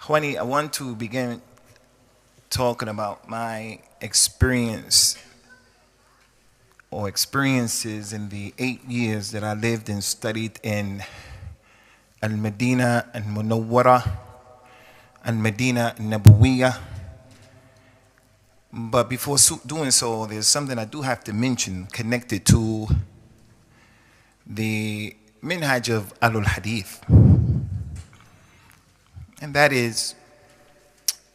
Wani, I want to begin talking about my experience or experiences in the 8 years that I lived and studied in Al-Medina Al-Munawwara, Al-Medina Al-Nabawiyya. But before doing so, there's something I do have to mention connected to the minhaj of Ahlul Hadith. And that is,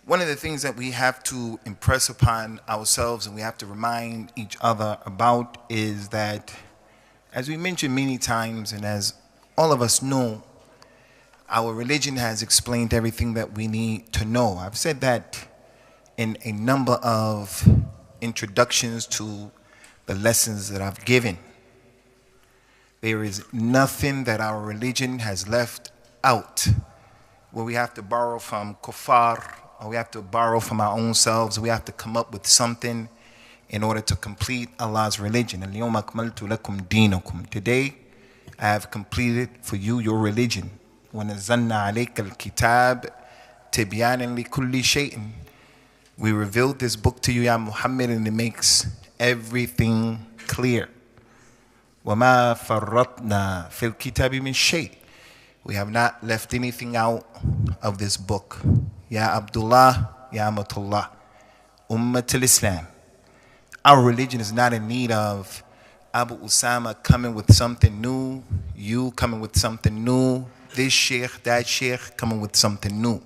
one of the things that we have to impress upon ourselves and we have to remind each other about is that, as we mentioned many times and as all of us know, our religion has explained everything that we need to know. I've said that in a number of introductions to the lessons that I've given. There is nothing that our religion has left out where we have to borrow from kuffar, or we have to borrow from our own selves. We have to come up with something in order to complete Allah's religion. Al-yawma akmaltu lakum dinakum. Today, I have completed for you your religion. وَنَزَّلْنَا عَلَيْكَ الْكِتَابِ تِبْيَانًا لِكُلِّ شَيْءٍ. We revealed this book to you, Ya Muhammad, and it makes everything clear. وَمَا فَرَّطْنَا فِي الْكِتَابِ مِنْ شَيْءٍ. We have not left anything out of this book. Ya Abdullah, Ya Amatullah, Ummatul Islam. Our religion is not in need of Abu Usama coming with something new, you coming with something new, this sheikh, that sheikh coming with something new.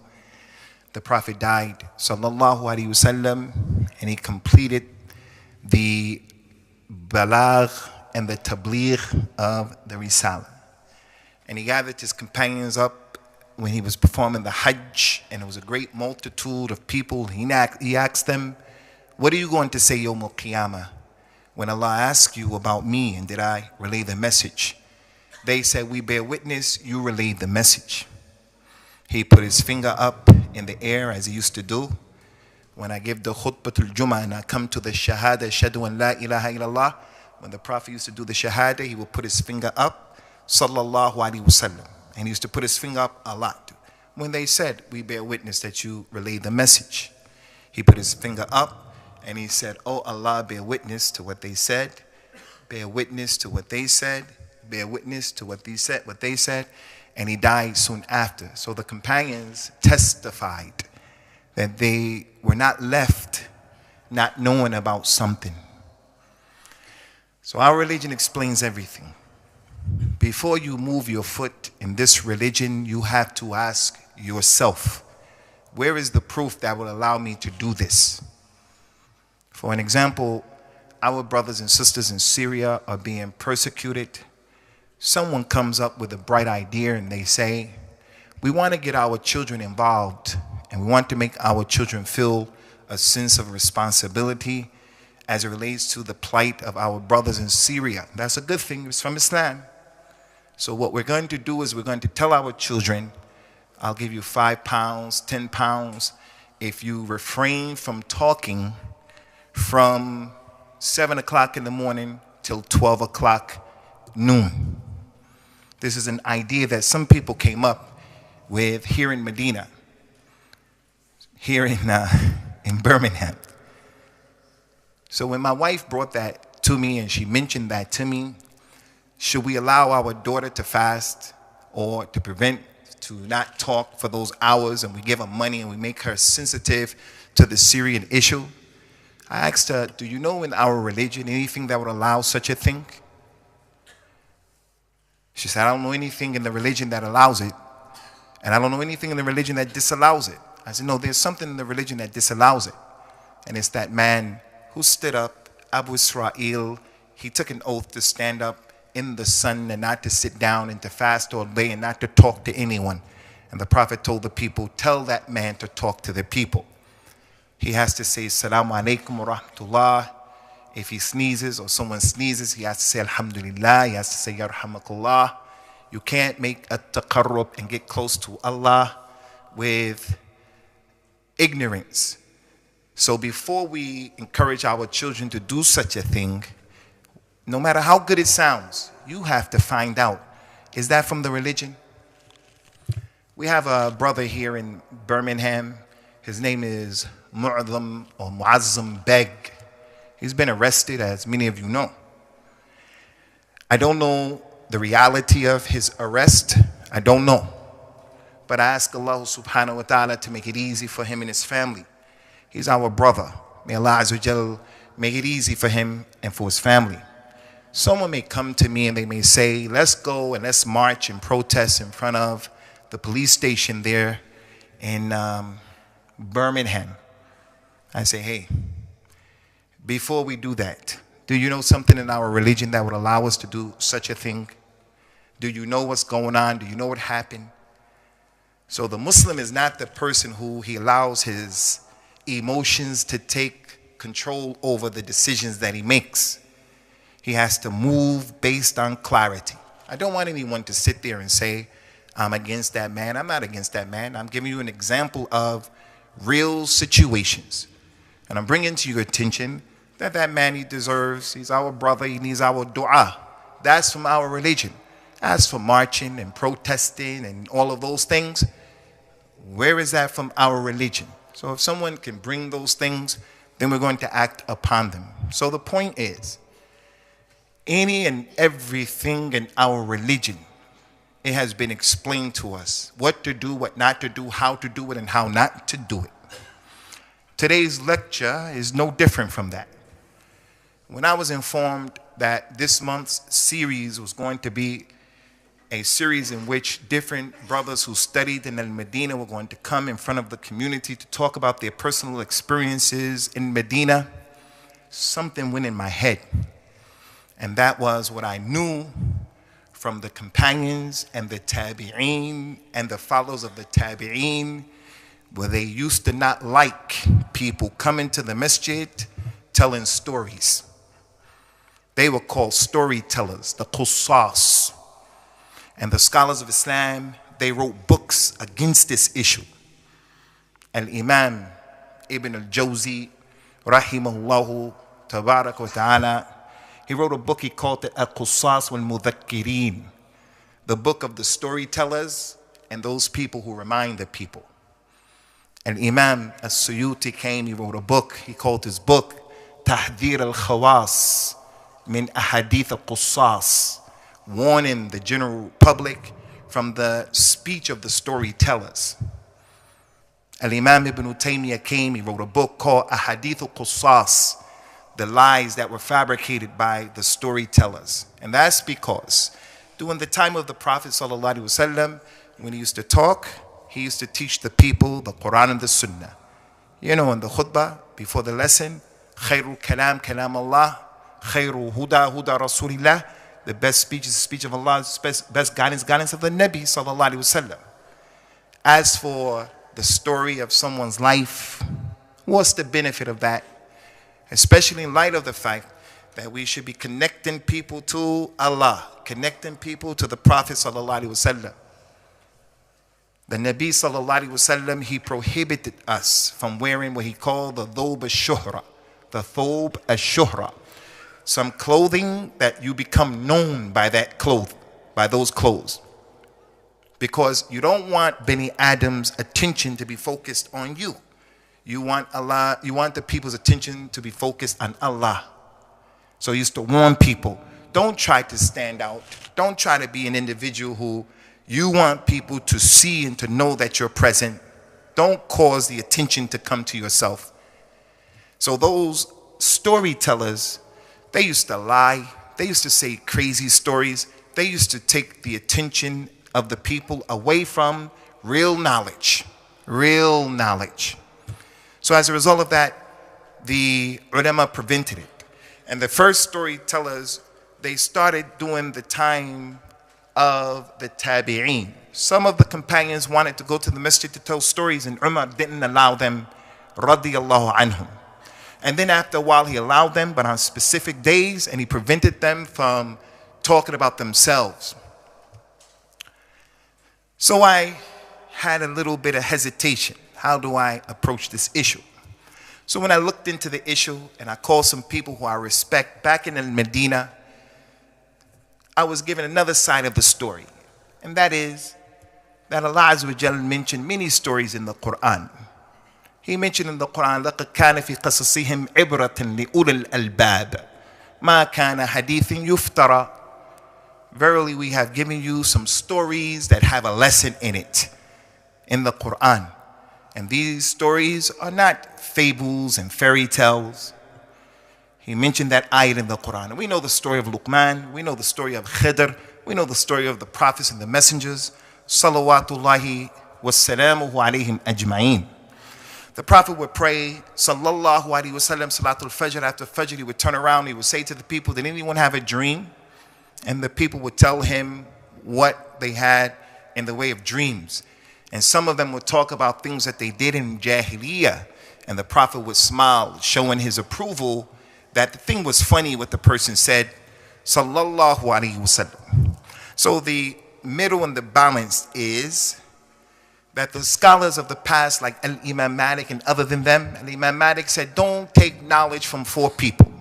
The Prophet died, sallallahu alaihi wasallam, and he completed the balagh and the tabligh of the Risalah. And he gathered his companions up when he was performing the Hajj, and it was a great multitude of people. He asked them, what are you going to say Yawm al-Qiyamah when Allah asks you about me and did I relay the message? They said, we bear witness, you relayed the message. He put his finger up in the air as he used to do. When I give the khutbatul Jum'ah and I come to the shahada, shadu an la ilaha illallah, when the Prophet used to do the shahada, he would put his finger up, sallallahu alaihi wasallam. And he used to put his finger up a lot. When they said, we bear witness that you relayed the message, he put his finger up and he said, oh Allah, bear witness to what they said, bear witness to what they said, bear witness to what they said, and he died soon after. So the companions testified that they were not left not knowing about something. So our religion explains everything. Before you move your foot in this religion, you have to ask yourself, where is the proof that will allow me to do this? For an example, our brothers and sisters in Syria are being persecuted. Someone comes up with a bright idea and they say, we want to get our children involved and we want to make our children feel a sense of responsibility as it relates to the plight of our brothers in Syria. That's a good thing. It's from Islam. So what we're going to do is we're going to tell our children, I'll give you £5, £10 if you refrain from talking from 7 o'clock in the morning till 12 o'clock noon. This is an idea that some people came up with here in Medina, here in Birmingham. So when my wife brought that to me and she mentioned that to me, should we allow our daughter to fast or to prevent, to not talk for those hours, and we give her money and we make her sensitive to the Syrian issue? I asked her, do you know in our religion anything that would allow such a thing? She said, I don't know anything in the religion that allows it, and I don't know anything in the religion that disallows it. I said, no, there's something in the religion that disallows it. And it's that man who stood up, Abu Israel, he took an oath to stand up in the sun and not to sit down and to fast all day and not to talk to anyone. And the Prophet told the people, tell that man to talk to the people. He has to say, Assalamu alaikum wa rahmatullah. If he sneezes or someone sneezes, he has to say, Alhamdulillah. He has to say, Yarhamakullah. You can't make a taqarrub and get close to Allah with ignorance. So before we encourage our children to do such a thing, no matter how good it sounds, you have to find out, is that from the religion? We have a brother here in Birmingham. His name is Mu'azzam or Muazzam Beg. He's been arrested, as many of you know. I don't know the reality of his arrest. I don't know. But I ask Allah subhanahu wa ta'ala to make it easy for him and his family. He's our brother. May Allah Azza wa Jal make it easy for him and for his family. Someone may come to me and they may say, let's go and let's march and protest in front of the police station there in Birmingham. I say, hey, before we do that, do you know something in our religion that would allow us to do such a thing? Do you know what's going on? Do you know what happened? So the Muslim is not the person who he allows his emotions to take control over the decisions that he makes. He has to move based on clarity. I don't want anyone to sit there and say, I'm against that man. I'm not against that man. I'm giving you an example of real situations. And I'm bringing to your attention that that man, he deserves, he's our brother, he needs our dua. That's from our religion. As for marching and protesting and all of those things, where is that from our religion? So if someone can bring those things, then we're going to act upon them. So the point is, any and everything in our religion, it has been explained to us what to do, what not to do, how to do it, and how not to do it. Today's lecture is no different from that. When I was informed that this month's series was going to be a series in which different brothers who studied in Medina were going to come in front of the community to talk about their personal experiences in Medina, something went in my head. And that was what I knew from the companions and the tabi'een and the followers of the tabi'een, where they used to not like people coming to the masjid telling stories. They were called storytellers, the qussas. And the scholars of Islam, they wrote books against this issue. Al-Imam Ibn al-Jawzi, rahimahullahu tabarak wa ta'ala, he wrote a book he called it Al-Qussas wal-Mudhakkireen, the book of the storytellers and those people who remind the people. And Imam As-Suyuti came, he wrote a book, he called his book Tahdhir al-Khawas min Ahadith al-Qussas, warning the general public from the speech of the storytellers. Al-Imam Ibn Taymiyyah came, he wrote a book called Ahadith al-Qussas, the lies that were fabricated by the storytellers. And that's because during the time of the Prophet ﷺ, when he used to talk, he used to teach the people the Quran and the Sunnah. You know, in the khutbah, before the lesson, khairul kalam, kalam Allah, khairul huda, huda Rasulillah, the best speech is the speech of Allah, best guidance, guidance of the Nabi ﷺ. As for the story of someone's life, what's the benefit of that? Especially in light of the fact that we should be connecting people to Allah, connecting people to the Prophet ﷺ. The Nabi ﷺ, he prohibited us from wearing what he called the thob al-shuhra, the thob al-shuhra, some clothing that you become known by that cloth, by those clothes. Because you don't want Bani Adam's attention to be focused on you. You want Allah, you want the people's attention to be focused on Allah. So he used to warn people, don't try to stand out. Don't try to be an individual who you want people to see and to know that you're present. Don't cause the attention to come to yourself. So those storytellers, they used to lie. They used to say crazy stories. They used to take the attention of the people away from real knowledge. Real knowledge. So as a result of that, the ulama prevented it. And the first storytellers, they started during the time of the tabi'een. Some of the companions wanted to go to the masjid to tell stories, and Umar didn't allow them, radiyallahu anhum. And then after a while he allowed them, but on specific days, and he prevented them from talking about themselves. So I had a little bit of hesitation. How do I approach this issue? So when I looked into the issue and I called some people who I respect back in Medina, I was given another side of the story. And that is that Allah Azza wa Jalla mentioned many stories in the Quran. He mentioned in the Quran, لَقَدْ كَانَ فِي قَصَصِهِمْ عِبْرَةً لِأُولِي الْأَلْبَابِ مَا كَانَ حَدِيثٍ يُفْتَرَى. Verily, we have given you some stories that have a lesson in it in the Quran. And these stories are not fables and fairy tales. He mentioned that ayat in the Quran. And we know the story of Luqman, we know the story of Qadir, we know the story of the prophets and the messengers. Salawatullahi wassalamuhu alayhim ajma'een. The Prophet would pray, sallallahu alayhi wasallam, salatul fajr. After fajr, he would turn around, he would say to the people, did anyone have a dream? And the people would tell him what they had in the way of dreams. And some of them would talk about things that they did in Jahiliyyah. And the Prophet would smile, showing his approval that the thing was funny what the person said, sallallahu alayhi wasallam. So the middle and the balance is that the scholars of the past, like Imam Malik and other than them, and Imam Malik said, don't take knowledge from four people.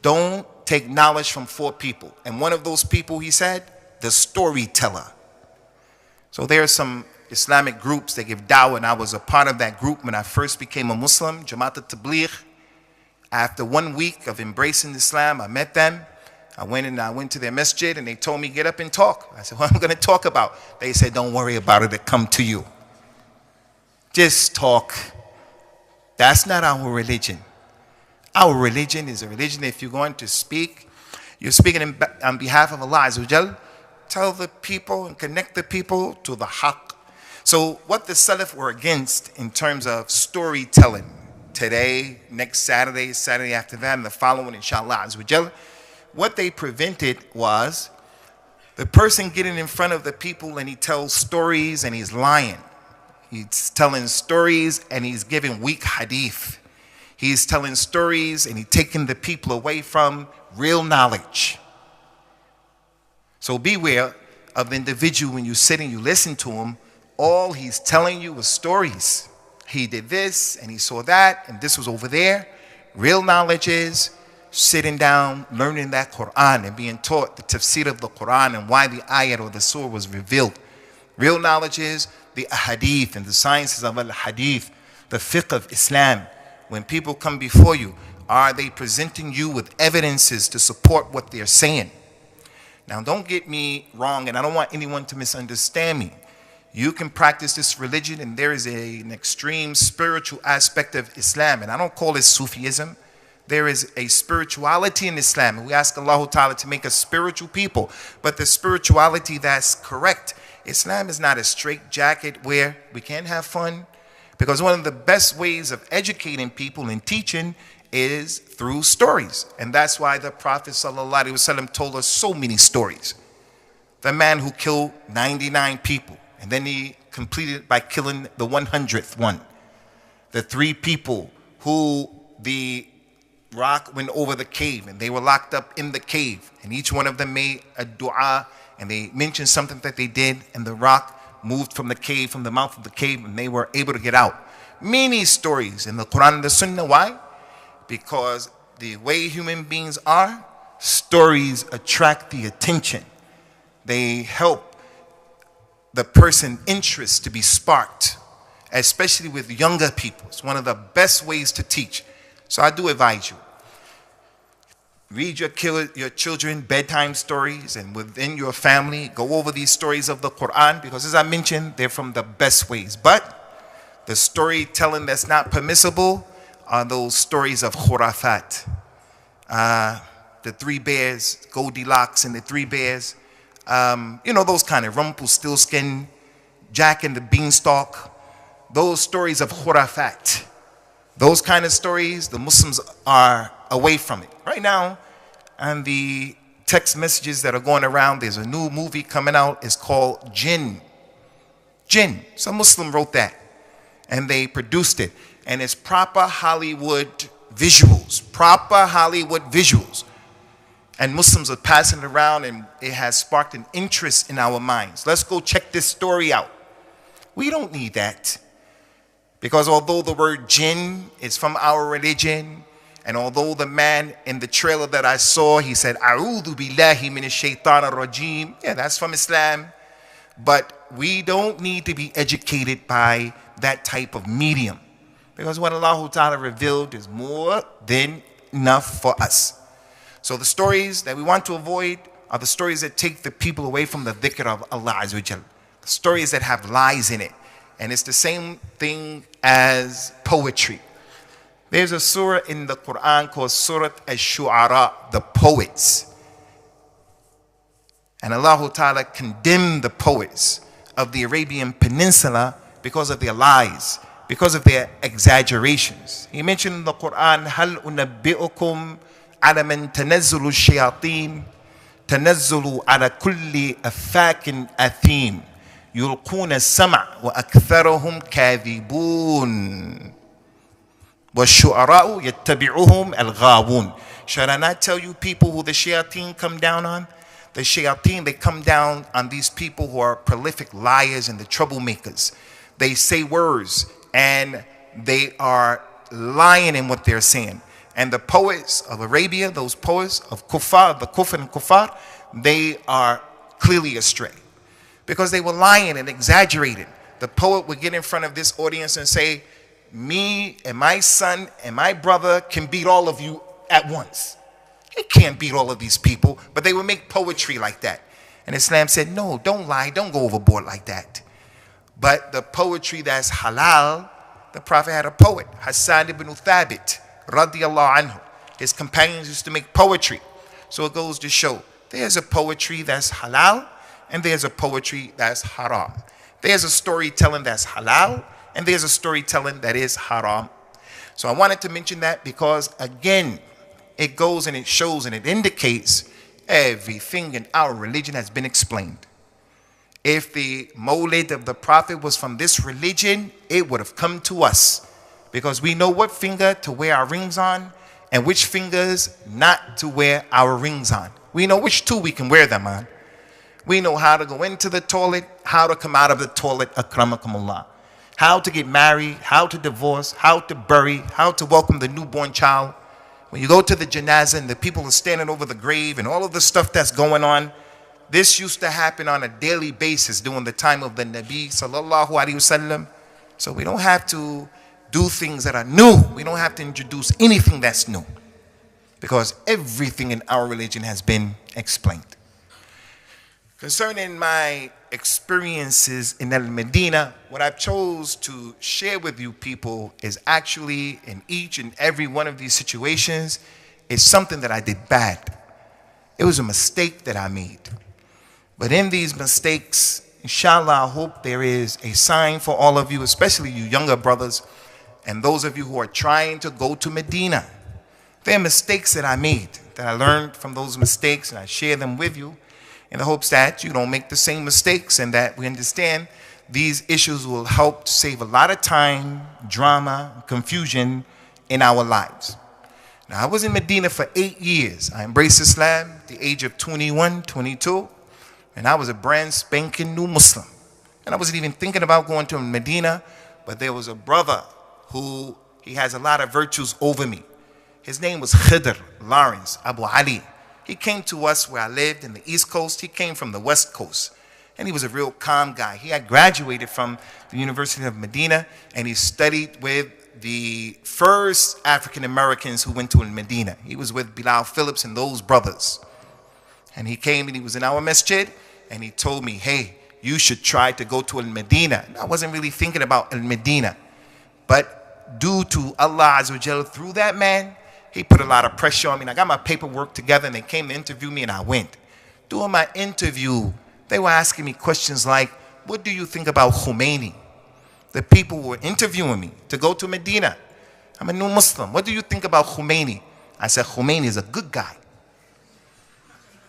Don't take knowledge from four people. And one of those people, he said, the storyteller. So there are some Islamic groups that give dawah, and I was a part of that group when I first became a Muslim, Jamaat al-Tabligh. After 1 week of embracing Islam, I met them. I went to their masjid and they told me, get up and talk. I said, what am I going to talk about? They said, don't worry about it, it'll come to you. Just talk. That's not our religion. Our religion is a religion, if you're going to speak, you're speaking on behalf of Allah Azza wa Jal. Tell the people and connect the people to the haqq. So what the Salaf were against in terms of storytelling, today, next Saturday, Saturday after that, and the following, inshallah Azza wa Jal, what they prevented was the person getting in front of the people and he tells stories and he's lying. He's telling stories and he's giving weak hadith. He's telling stories and he's taking the people away from real knowledge. So beware of the individual when you sit and you listen to him, all he's telling you is stories. He did this and he saw that and this was over there. Real knowledge is sitting down, learning that Quran and being taught the tafsir of the Quran and why the ayat or the surah was revealed. Real knowledge is the hadith and the sciences of al-hadith, the fiqh of Islam. When people come before you, are they presenting you with evidences to support what they're saying? Now, don't get me wrong, and I don't want anyone to misunderstand me. You can practice this religion, and there is an extreme spiritual aspect of Islam, and I don't call it Sufism. There is a spirituality in Islam, and we ask Allahu Ta'ala to make us spiritual people, but the spirituality that's correct. Islam is not a straitjacket where we can't have fun, because one of the best ways of educating people and teaching is through stories. And that's why the Prophet ﷺ told us so many stories. The man who killed 99 people, and then he completed by killing the 100th one. The 3 people who the rock went over the cave, and they were locked up in the cave, and each one of them made a dua, and they mentioned something that they did, and the rock moved from the cave, from the mouth of the cave, and they were able to get out. Many stories in the Quran and the Sunnah. Why? Because the way human beings are, stories attract the attention. They help the person's interest to be sparked, especially with younger people. It's one of the best ways to teach. So I do advise you, read your children bedtime stories, and within your family, go over these stories of the Quran, because as I mentioned, they're from the best ways. But the storytelling that's not permissible are those stories of khurafat. The 3 bears, Goldilocks and the 3 bears, those kind of Rumpelstiltskin, Jack and the Beanstalk, those stories of khurafat. Those kind of stories, the Muslims are away from it. Right now, on the text messages that are going around, there's a new movie coming out. It's called Jinn. Jinn. Some Muslim wrote that, and they produced it. And it's proper Hollywood visuals. Proper Hollywood visuals. And Muslims are passing it around, and it has sparked an interest in our minds. Let's go check this story out. We don't need that. Because although the word jinn is from our religion, and although the man in the trailer that I saw, he said, A'udhu billahi minash shaitanir rajim. Yeah, that's from Islam. But we don't need to be educated by that type of medium, because what Allahu Ta'ala revealed is more than enough for us. So the stories that we want to avoid are the stories that take the people away from the dhikr of Allah Azza wa Jal. The stories that have lies in it. And it's the same thing as poetry. There's a surah in the Quran called Surah Al-Shu'ara, the poets. And Allah Ta'ala condemned the poets of the Arabian Peninsula because of their lies, because of their exaggerations. He mentioned in the Quran, هَلْ أُنَبِّئُكُمْ عَلَى مَنْ تَنَزُّلُ الشَّيَاطِينَ تَنَزُّلُ عَلَى كُلِّ أَفَّاكٍ أَثِيمٍ يُلْقُونَ السَّمْعَ وَأَكْثَرُهُمْ كَاذِبُونَ وَالشُّعَرَاءُ يَتَّبِعُهُمْ الْغَاوُونَ. Shall I not tell you people who the shayateen come down on? The shayateen, they come down on these people who are prolific liars and the troublemakers. They say words and they are lying in what they're saying. And the poets of Arabia, those poets of Kufar, the Kufr and Kufar, they are clearly astray because they were lying and exaggerating. The poet would get in front of this audience and say, me and my son and my brother can beat all of you at once. He can't beat all of these people, but they would make poetry like that. And Islam said, no, don't lie, don't go overboard like that. But the poetry that's halal, the Prophet had a poet, Hassan ibn Thabit, radiyallahu anhu. His companions used to make poetry. So it goes to show, there's a poetry that's halal, and there's a poetry that's haram. There's a storytelling that's halal, and there's a storytelling that is haram. So I wanted to mention that because, again, it goes and it shows and it indicates everything in our religion has been explained. If the moled of the Prophet was from this religion, it would have come to us, because we know what finger to wear our rings on and which fingers not to wear our rings on. We know which two we can wear them on. We know how to go into the toilet, how to come out of the toilet, akramakumullah. How to get married, how to divorce, how to bury, how to welcome the newborn child. When you go to the janazah and the people are standing over the grave and all of the stuff that's going on, this used to happen on a daily basis during the time of the Nabi sallallahu alaihi wasallam. So we don't have to do things that are new. We don't have to introduce anything that's new, because everything in our religion has been explained. Concerning my experiences in Al-Medina, what I've chose to share with you people is actually in each and every one of these situations is something that I did bad. It was a mistake that I made. But in these mistakes, inshallah, I hope there is a sign for all of you, especially you younger brothers and those of you who are trying to go to Medina. There are mistakes that I made, that I learned from those mistakes, and I share them with you in the hopes that you don't make the same mistakes, and that we understand these issues will help save a lot of time, drama, confusion in our lives. Now, I was in Medina for 8 years. I embraced Islam at the age of 21, 22, and I was a brand spanking new Muslim. And I wasn't even thinking about going to Medina, but there was a brother who, he has a lot of virtues over me. His name was Qadir, Lawrence, Abu Ali. He came to us where I lived in the East Coast. He came from the West Coast. And he was a real calm guy. He had graduated from the University of Medina, and he studied with the first African Americans who went to Medina. He was with Bilal Phillips and those brothers. And he came and he was in our masjid, and he told me, hey, you should try to go to Medina. I wasn't really thinking about Medina. But due to Allah Azza wa Jal, through that man, he put a lot of pressure on me. And I got my paperwork together, and they came to interview me, and I went. During my interview, they were asking me questions like, what do you think about Khomeini? The people were interviewing me to go to Medina. I'm a new Muslim. What do you think about Khomeini? I said, Khomeini is a good guy.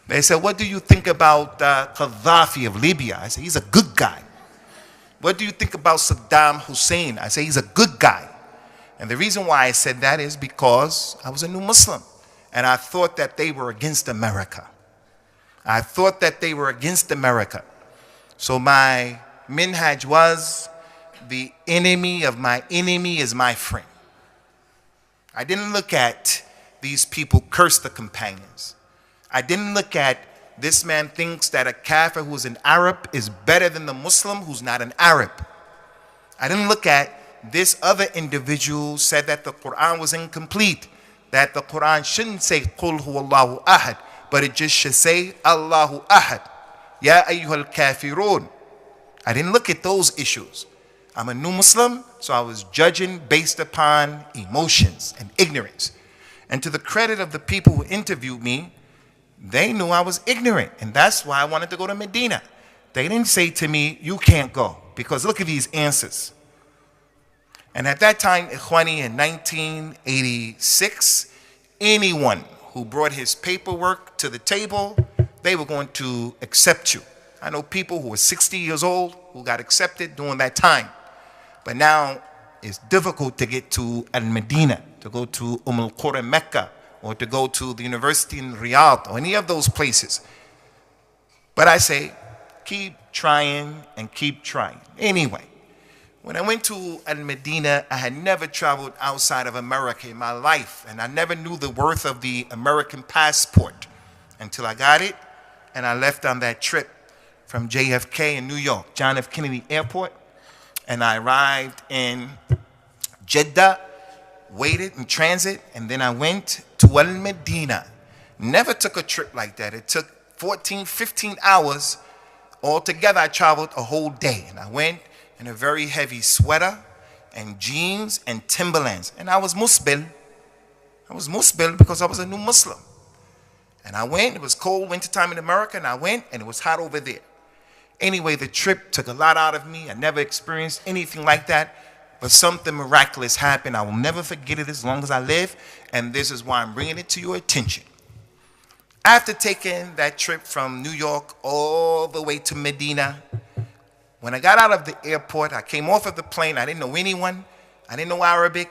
They said, what do you think about Gaddafi of Libya? I said, he's a good guy. What do you think about Saddam Hussein? I said, he's a good guy. And the reason why I said that is because I was a new Muslim, and I thought that they were against America. I thought that they were against America. So my minhaj was, the enemy of my enemy is my friend. I didn't look at these people curse the companions. I didn't look at this man thinks that a kafir who's an Arab is better than the Muslim who's not an Arab. I didn't look at this other individual said that the Quran was incomplete, that the Quran shouldn't say Qul huwallahu ahad, but it just should say Allahu ahad. Ya ayyuhal kafirun. I didn't look at those issues. I'm a new Muslim, so I was judging based upon emotions and ignorance. And to the credit of the people who interviewed me, they knew I was ignorant, and that's why I wanted to go to Medina. They didn't say to me, you can't go, because look at these answers. And at that time, Ikhwani, in 1986, anyone who brought his paperwork to the table, they were going to accept you. I know people who were 60 years old who got accepted during that time. But now it's difficult to get to Al-Medina, to go to Al-Qura, Mecca, or to go to the university in Riyadh, or any of those places. But I say, keep trying and keep trying. Anyway, when I went to Al-Medina, I had never traveled outside of America in my life, and I never knew the worth of the American passport until I got it, and I left on that trip from JFK in New York, John F. Kennedy Airport, and I arrived in Jeddah, waited in transit, and then I went to Al-Medina. Never took a trip like that. It took 14, 15 hours. Altogether, I traveled a whole day, and I went in a very heavy sweater and jeans and Timberlands. And I was musbil. I was musbil because I was a new Muslim. And I went, it was cold wintertime in America, and I went, and it was hot over there. Anyway, the trip took a lot out of me. I never experienced anything like that, but something miraculous happened. I will never forget it as long as I live, and this is why I'm bringing it to your attention. After taking that trip from New York all the way to Medina, when I got out of the airport, I came off of the plane. I didn't know anyone. I didn't know Arabic.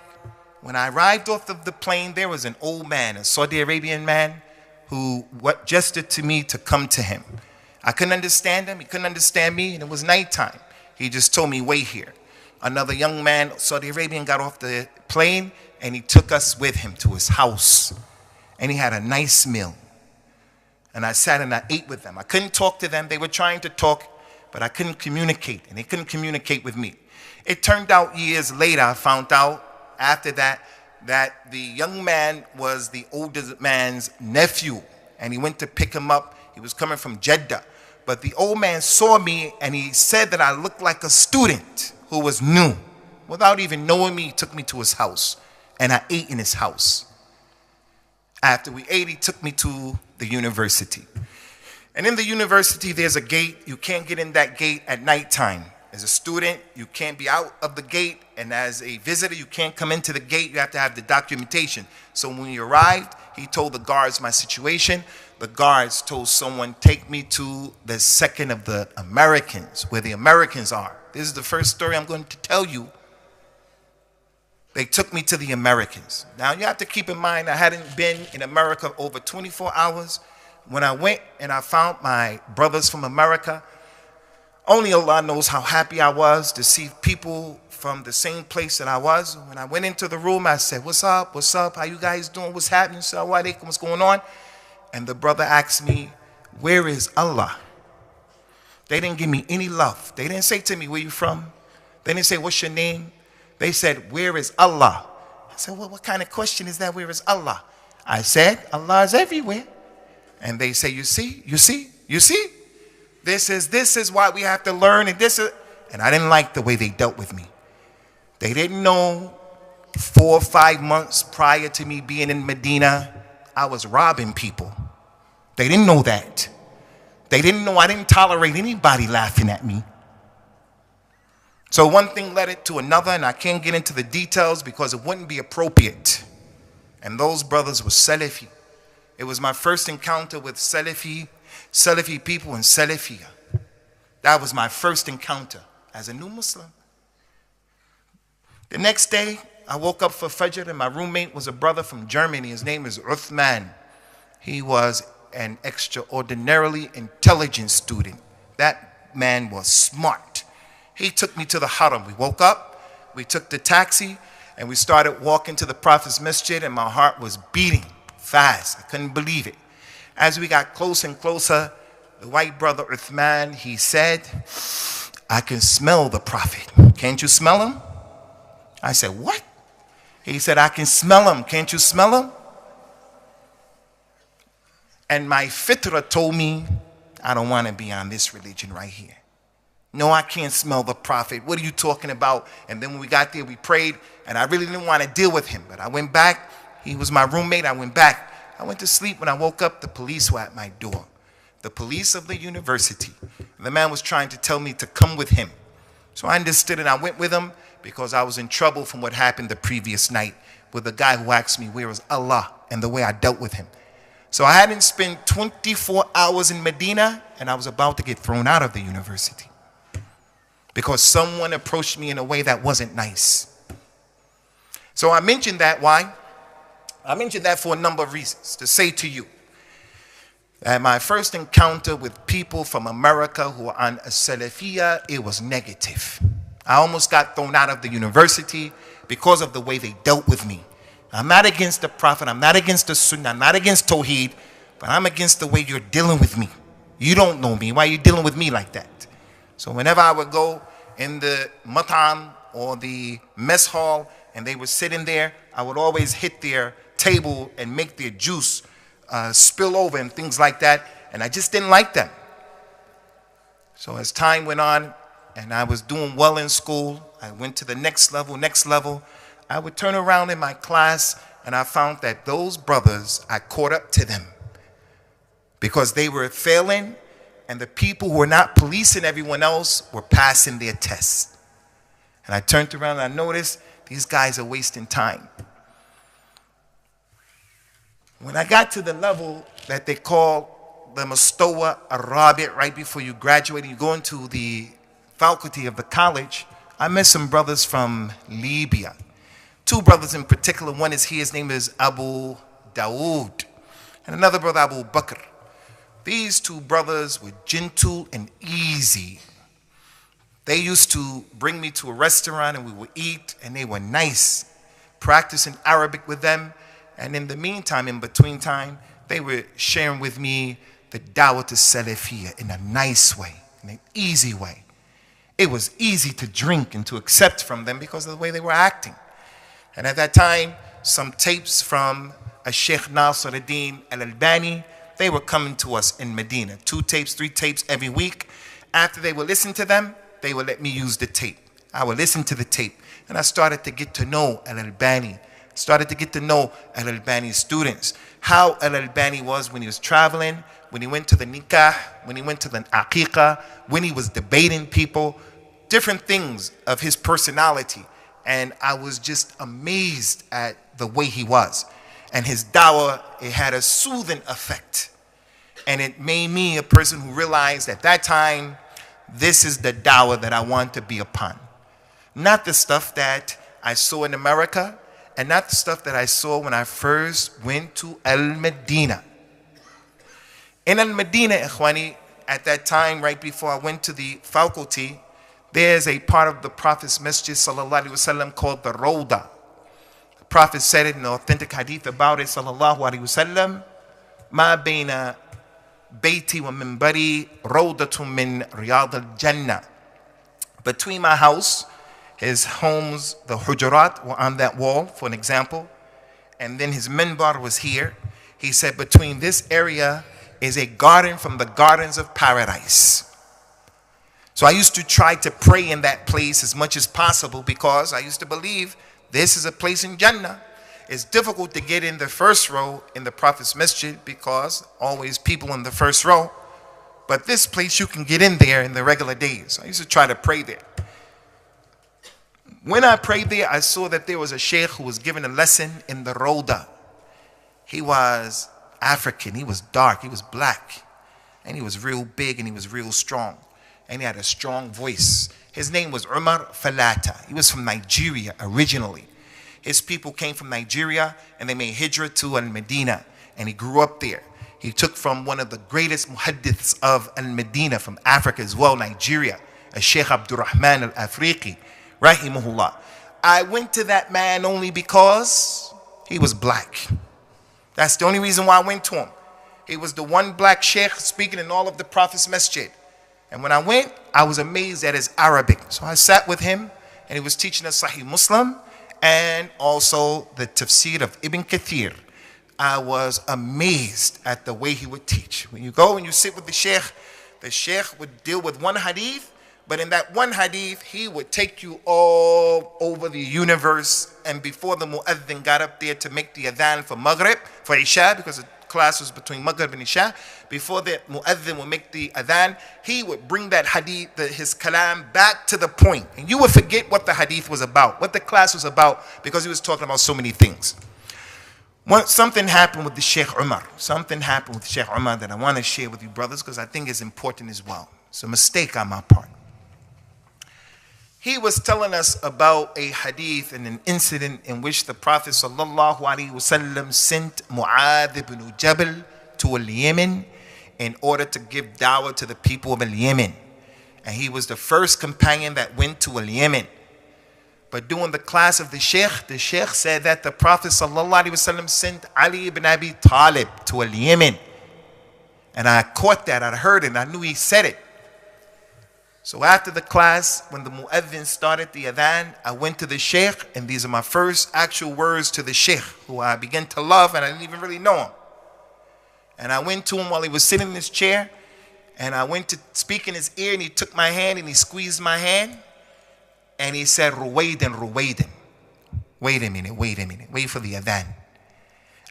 When I arrived off of the plane, there was an old man, a Saudi Arabian man, who gestured to me to come to him. I couldn't understand him. He couldn't understand me, and it was nighttime. He just told me, wait here. Another young man, Saudi Arabian, got off the plane, and he took us with him to his house. And he had a nice meal. And I sat and I ate with them. I couldn't talk to them. They were trying to talk, but I couldn't communicate, and they couldn't communicate with me. It turned out years later, I found out after that the young man was the oldest man's nephew, and he went to pick him up. He was coming from Jeddah. But the old man saw me, and he said that I looked like a student who was new. Without even knowing me, he took me to his house, and I ate in his house. After we ate, he took me to the university. And in the university, there's a gate. You can't get in that gate at nighttime. As a student, you can't be out of the gate, and as a visitor, you can't come into the gate. You have to have the documentation. So when we arrived, he told the guards my situation. The guards told someone, take me to the second of the Americans, where the Americans are. This is the first story I'm going to tell you. They took me to the Americans. Now, you have to keep in mind, I hadn't been in America over 24 hours. When I went and I found my brothers from America, only Allah knows how happy I was to see people from the same place that I was. When I went into the room, I said, what's up? What's up? How you guys doing? What's happening? Assalamu alaikum. What's going on? And the brother asked me, where is Allah? They didn't give me any love. They didn't say to me, where you from? They didn't say, what's your name? They said, where is Allah? I said, well, what kind of question is that? Where is Allah? I said, Allah is everywhere. And they say, you see? You see? You see? This is why we have to learn, and I didn't like the way they dealt with me. They didn't know 4 or 5 months prior to me being in Medina, I was robbing people. They didn't know that. They didn't know I didn't tolerate anybody laughing at me. So one thing led it to another, and I can't get into the details because it wouldn't be appropriate. And those brothers were Salafi. It was my first encounter with Salafi people and Salafiyah. That was my first encounter as a new Muslim. The next day, I woke up for Fajr, and my roommate was a brother from Germany. His name is Uthman. He was an extraordinarily intelligent student. That man was smart. He took me to the haram. We woke up, we took the taxi, and we started walking to the Prophet's masjid, and my heart was beating fast. I couldn't believe it. As we got closer and closer, the white brother Uthman, he said, I can smell the Prophet. Can't you smell him? I said, what? He said, I can smell him. Can't you smell him? And my fitra told me, I don't want to be on this religion right here. No, I can't smell the Prophet. What are you talking about? And then when we got there, we prayed, and I really didn't want to deal with him. But I went back. He was my roommate. I went back. I went to sleep. When I woke up, the police were at my door. The police of the university. The man was trying to tell me to come with him. So I understood it. I went with him because I was in trouble from what happened the previous night with the guy who asked me, where was Allah, and the way I dealt with him. So I hadn't spent 24 hours in Medina, and I was about to get thrown out of the university because someone approached me in a way that wasn't nice. So I mentioned that. Why? I mentioned that for a number of reasons. To say to you that my first encounter with people from America who are on a Salafiyah, it was negative. I almost got thrown out of the university because of the way they dealt with me. I'm not against the Prophet, I'm not against the Sunnah, I'm not against Tawheed, but I'm against the way you're dealing with me. You don't know me, why are you dealing with me like that? So whenever I would go in the mat'am or the mess hall and they were sitting there, I would always hit their table and make their juice spill over and things like that, and I just didn't like them. So as time went on and I was doing well in school, I went to the next level. I would turn around in my class and I found that those brothers, I caught up to them because they were failing and the people who were not policing everyone else were passing their tests. And I turned around and I noticed these guys are wasting time. When I got to the level that they call the Mustawa Arabi, right before you graduate and you go into the faculty of the college, I met some brothers from Libya. Two brothers in particular. One is here, his name is Abu Dawood, and another brother, Abu Bakr. These two brothers were gentle and easy. They used to bring me to a restaurant and we would eat, and they were nice, practicing Arabic with them. And in the meantime, in between time, they were sharing with me the dawah to Salafiyah in a nice way, in an easy way. It was easy to drink and to accept from them because of the way they were acting. And at that time, some tapes from a Shaykh Nasiruddin al-Albani, they were coming to us in Medina. 2 tapes, 3 tapes every week. After they would listen to them, they would let me use the tape. I would listen to the tape. And I started to get to know al-Albani. Started to get to know al-Albani's students. How al-Albani was when he was traveling, when he went to the nikah, when he went to the aqiqah, when he was debating people, different things of his personality. And I was just amazed at the way he was. And his dawah, it had a soothing effect. And it made me a person who realized at that time, this is the dawah that I want to be upon. Not the stuff that I saw in America, and not the stuff that I saw when I first went to Al-Medina. In Al-Medina, ikhwani, at that time, right before I went to the faculty, there's a part of the Prophet's Masjid sallallahu alaihi wasallam called the Rawda. The Prophet said it in an authentic hadith about it sallallahu alaihi wasallam, Ma baina bayti wa minbari rawdatun min riyad al-jannah. Between my house, his homes, the hujurat were on that wall, for an example, and then his minbar was here. He said between this area is a garden from the gardens of paradise. So I used to try to pray in that place as much as possible because I used to believe this is a place in Jannah. It's difficult to get in the first row in the Prophet's Masjid because always people in the first row. But this place you can get in there in the regular days. I used to try to pray there. When I prayed there, I saw that there was a shaykh who was giving a lesson in the Rawda. He was African, he was dark, he was black, and he was real big and he was real strong. And he had a strong voice. His name was Umar Falata. He was from Nigeria originally. His people came from Nigeria and they made hijrah to Al-Medina. And he grew up there. He took from one of the greatest muhaddiths of Al-Medina from Africa as well, Nigeria, a Shaykh Abdurrahman Al-Afriqi, rahimahullah. I went to that man only because he was black. That's the only reason why I went to him. He was the one black sheikh speaking in all of the Prophet's masjid. And when I went, I was amazed at his Arabic. So I sat with him, and he was teaching us Sahih Muslim and also the tafsir of Ibn Kathir. I was amazed at the way he would teach. When you go and you sit with the sheikh would deal with one hadith, but in that one hadith, he would take you all over the universe. And before the mu'adhin got up there to make the adhan for Maghrib, for Isha, because the class was between Maghrib and Isha, before the mu'adhin would make the adhan, he would bring that hadith, his kalam, back to the point. And you would forget what the hadith was about, what the class was about, because he was talking about so many things. Something happened with the Shaykh Umar. Something happened with Shaykh Umar that I want to share with you brothers, because I think it's important as well. It's a mistake on my part. He was telling us about a hadith and an incident in which the Prophet ﷺ sent Mu'adh ibn Jabal to Yemen in order to give dawah to the people of Yemen. And he was the first companion that went to Yemen. But during the class of the sheikh said that the Prophet ﷺ sent Ali ibn Abi Talib to Yemen. And I caught that, I heard it, and I knew he said it. So after the class, when the mu'adhin started the adhan, I went to the sheikh, and these are my first actual words to the sheikh, who I began to love, and I didn't even really know him. And I went to him while he was sitting in his chair, and I went to speak in his ear, and he took my hand, and he squeezed my hand, and he said, Ruwaydan, Ruwaydan. Wait a minute, wait for the adhan.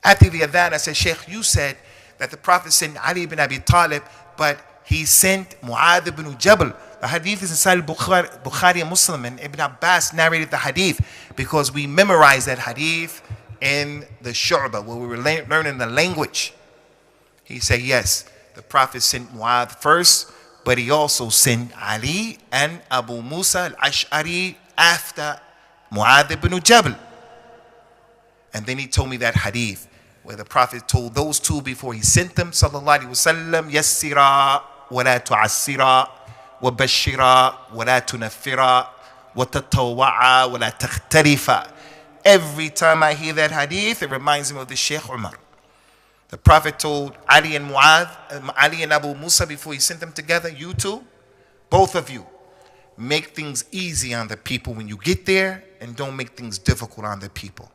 After the adhan, I said, Sheikh, you said that the Prophet sent Ali ibn Abi Talib, but he sent Mu'adh ibn Jabal. The hadith is inside Bukhari and Muslim, and Ibn Abbas narrated the hadith because we memorized that hadith in the Shu'bah where we were learning the language. He said, yes, the Prophet sent Mu'adh first, but he also sent Ali and Abu Musa al-Ash'ari after Mu'adh ibn Jabal. And then he told me that hadith where the Prophet told those two before he sent them, sallallahu alaihi wasallam, yassira wa la tu'assira wa bashira wa la tunaffira wa tatawwa'a wa la takhtarifa. Every time I hear that hadith, it reminds me of the Shaykh Umar. The Prophet told Ali and Mu'adh, Ali and Abu Musa before he sent them together, you two, both of you, make things easy on the people when you get there, and don't make things difficult on the people.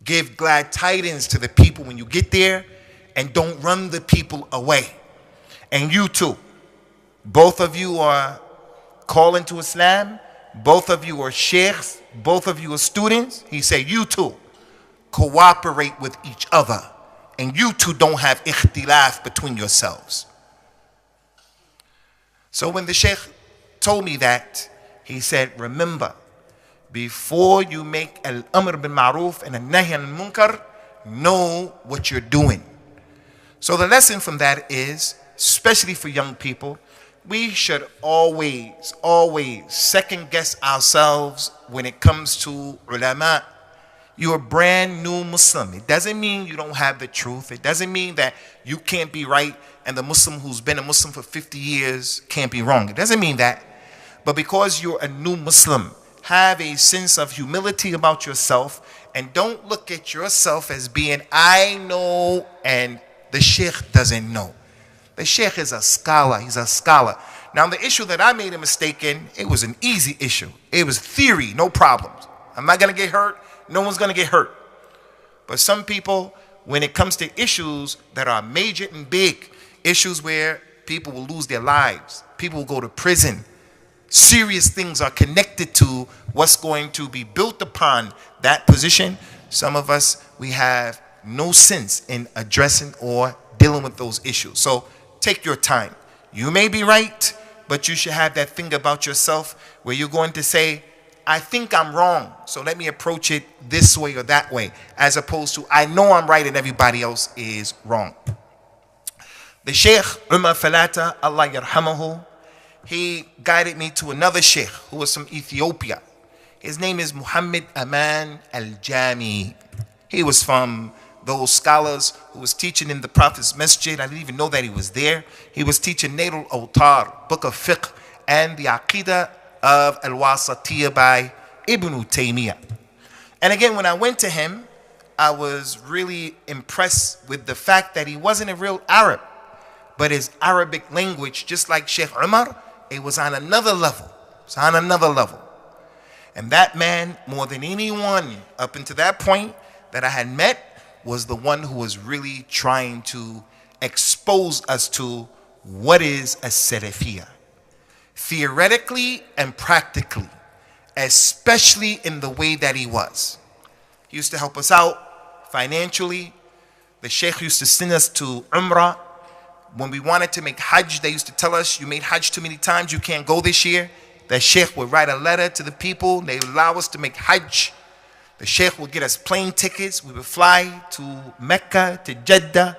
Give glad tidings to the people when you get there, and don't run the people away. And you too, both of you are calling to Islam, both of you are sheikhs, both of you are students. He said, you too, cooperate with each other, and you two don't have ikhtilaf between yourselves. So when the sheikh told me that, he said, remember, before you make al-amr bil ma'ruf and al-nahy al-munkar, know what you're doing. So the lesson from that is, especially for young people, we should always second guess ourselves when it comes to ulama. You're a brand new Muslim. It doesn't mean you don't have the truth. It doesn't mean that you can't be right and the Muslim who's been a Muslim for 50 years can't be wrong. It doesn't mean that. But because you're a new Muslim, have a sense of humility about yourself, and don't look at yourself as being, I know and the sheikh doesn't know. The sheikh is a scholar. He's a scholar. Now, the issue that I made a mistake in, it was an easy issue. It was theory, no problems. I'm not going to get hurt. No one's going to get hurt. But some people, when it comes to issues that are major and big, issues where people will lose their lives, people will go to prison, serious things are connected to what's going to be built upon that position. Some of us, we have no sense in addressing or dealing with those issues. So take your time. You may be right, but you should have that thing about yourself where you're going to say, I think I'm wrong, so let me approach it this way or that way, as opposed to, I know I'm right and everybody else is wrong. The Shaykh Umar Falata, Allah yarhamahu, he guided me to another sheikh who was from Ethiopia. His name is Muhammad Aman al-Jami. He was from those scholars who was teaching in the Prophet's masjid. I didn't even know that he was there. He was teaching Nail al-Awtar, book of fiqh, and the Aqidah of al-Wasatiyah by Ibn Taymiyyah. And again, when I went to him, I was really impressed with the fact that he wasn't a real Arab, but his Arabic language, just like Sheikh Umar, it was on another level. It's on another level. And that man, more than anyone up until that point that I had met, was the one who was really trying to expose us to what is a Salafiyah, theoretically and practically, especially in the way that he was. He used to help us out financially. The Shaykh used to send us to Umrah. When we wanted to make Hajj, they used to tell us, you made Hajj too many times, you can't go this year. The Shaykh would write a letter to the people. They would allow us to make Hajj. The Shaykh would get us plane tickets. We would fly to Mecca, to Jeddah.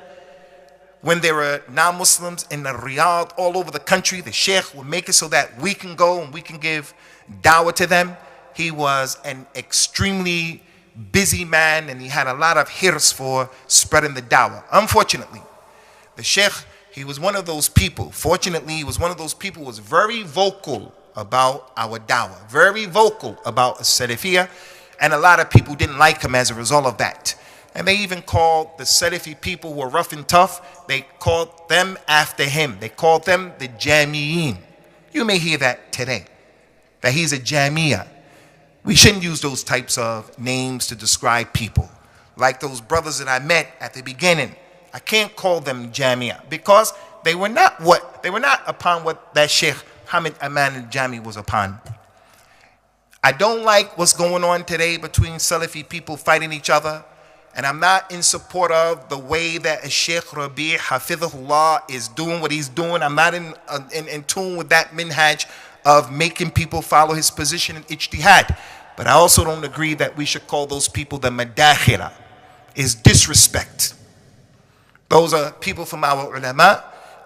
When there were non-Muslims in the Riyadh all over the country, the Shaykh would make it so that we can go and we can give dawah to them. He was an extremely busy man, and he had a lot of hirs for spreading the dawah. Unfortunately, the Shaykh, he was one of those people. Fortunately, he was one of those people who was very vocal about our dawah, very vocal about Salafiyah, and a lot of people didn't like him as a result of that. And they even called the Salafi people who were rough and tough, they called them after him. They called them the Jami'in. You may hear that today, that he's a Jamia. We shouldn't use those types of names to describe people. Like those brothers that I met at the beginning, I can't call them Jamia because they were not upon what that Sheikh Hamid Aman al-Jami was upon. I don't like what's going on today between Salafi people fighting each other, and I'm not in support of the way that Sheikh Rabi' Hafidhullah is doing what he's doing. I'm not in tune with that minhaj of making people follow his position in ijtihad. But I also don't agree that we should call those people the madakhila. Is disrespect. Those are people from our ulama.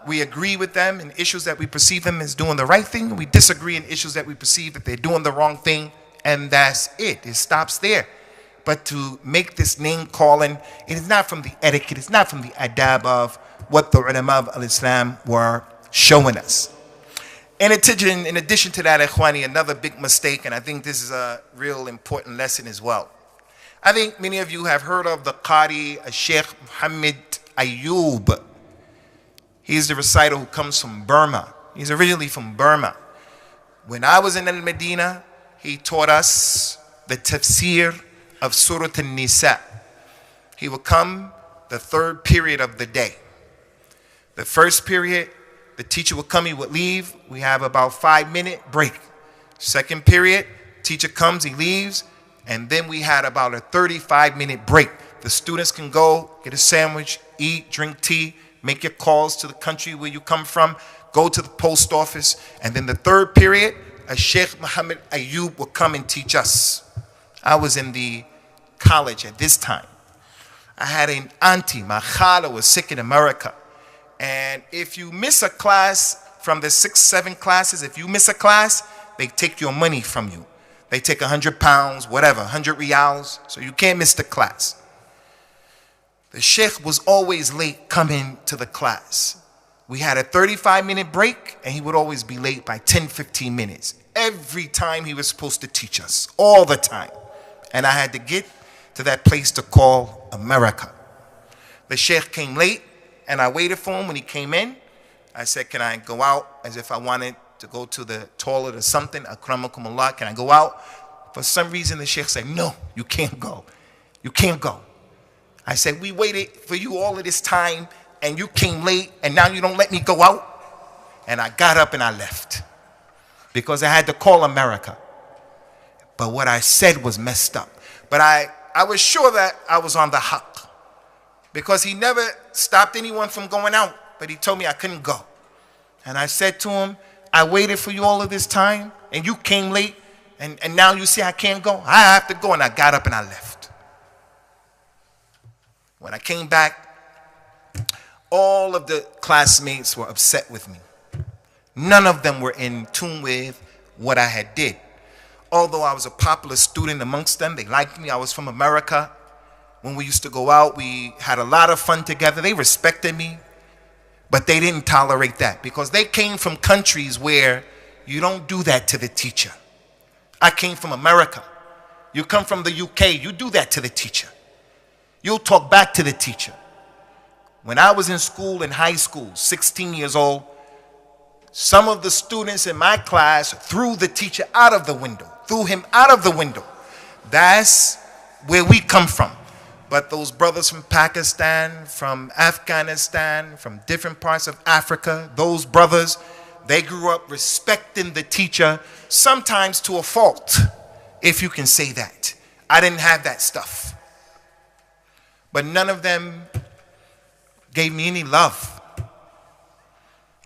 We agree with them in issues that we perceive them as doing the right thing. We disagree in issues that we perceive that they're doing the wrong thing. And that's it. It stops there. But to make this name calling, it is not from the etiquette, it's not from the adab of what the ulama of al-Islam were showing us. In addition to that, ikhwani, another big mistake, and I think this is a real important lesson as well. I think many of you have heard of the qadi, Sheikh Muhammad Ayub. He's the reciter who comes from Burma. He's originally from Burma. When I was in Al-Medina, he taught us the tafsir of Surah An-Nisa. He would come the third period of the day. The first period, the teacher would come, he would leave. We have about 5-minute break. Second period, teacher comes, he leaves. And then we had about a 35-minute break. The students can go, get a sandwich, eat, drink tea, make your calls to the country where you come from, go to the post office. And then the third period, a Sheikh Muhammad Ayub will come and teach us. I was in the college at this time. I had an auntie, my khala was sick in America. And if you miss a class from the 6, 7 classes, if you miss a class, they take your money from you. They take 100 pounds, whatever, 100 riyals, so you can't miss the class. The sheikh was always late coming to the class. We had a 35-minute break, and he would always be late by 10, 15 minutes. Every time he was supposed to teach us, all the time. And I had to get to that place to call America. The sheikh came late, and I waited for him when he came in. I said, can I go out, as if I wanted to go to the toilet or something? Akramakumullah, can I go out? For some reason, the sheikh said, no, you can't go. You can't go. I said, we waited for you all of this time, and you came late, and now you don't let me go out? And I got up and I left, because I had to call America. But what I said was messed up. But I was sure that I was on the haqq, because he never stopped anyone from going out, but he told me I couldn't go. And I said to him, I waited for you all of this time, and you came late, and now you say I can't go? I have to go. And I got up and I left. When I came back, all of the classmates were upset with me. None of them were in tune with what I had did. Although I was a popular student amongst them, they liked me. I was from America. When we used to go out, we had a lot of fun together. They respected me, but they didn't tolerate that, because they came from countries where you don't do that to the teacher. I came from America. You come from the UK, you do that to the teacher. You'll talk back to the teacher. When I was in school, in high school, 16 years old, some of the students in my class threw the teacher out of the window, threw him out of the window. That's where we come from. But those brothers from Pakistan, from Afghanistan, from different parts of Africa, those brothers, they grew up respecting the teacher, sometimes to a fault, if you can say that. I didn't have that stuff. But none of them gave me any love.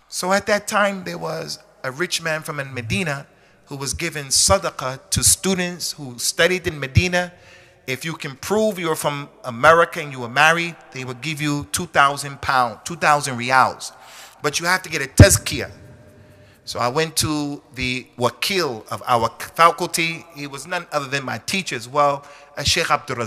So at that time, there was a rich man from Medina who was giving sadaqah to students who studied in Medina. If you can prove you're from America and you were married, they would give you 2,000 pounds, 2,000 riyals. But you have to get a tazkiyah. So I went to the wakil of our faculty. He was none other than my teacher as well, Shaykh Abdul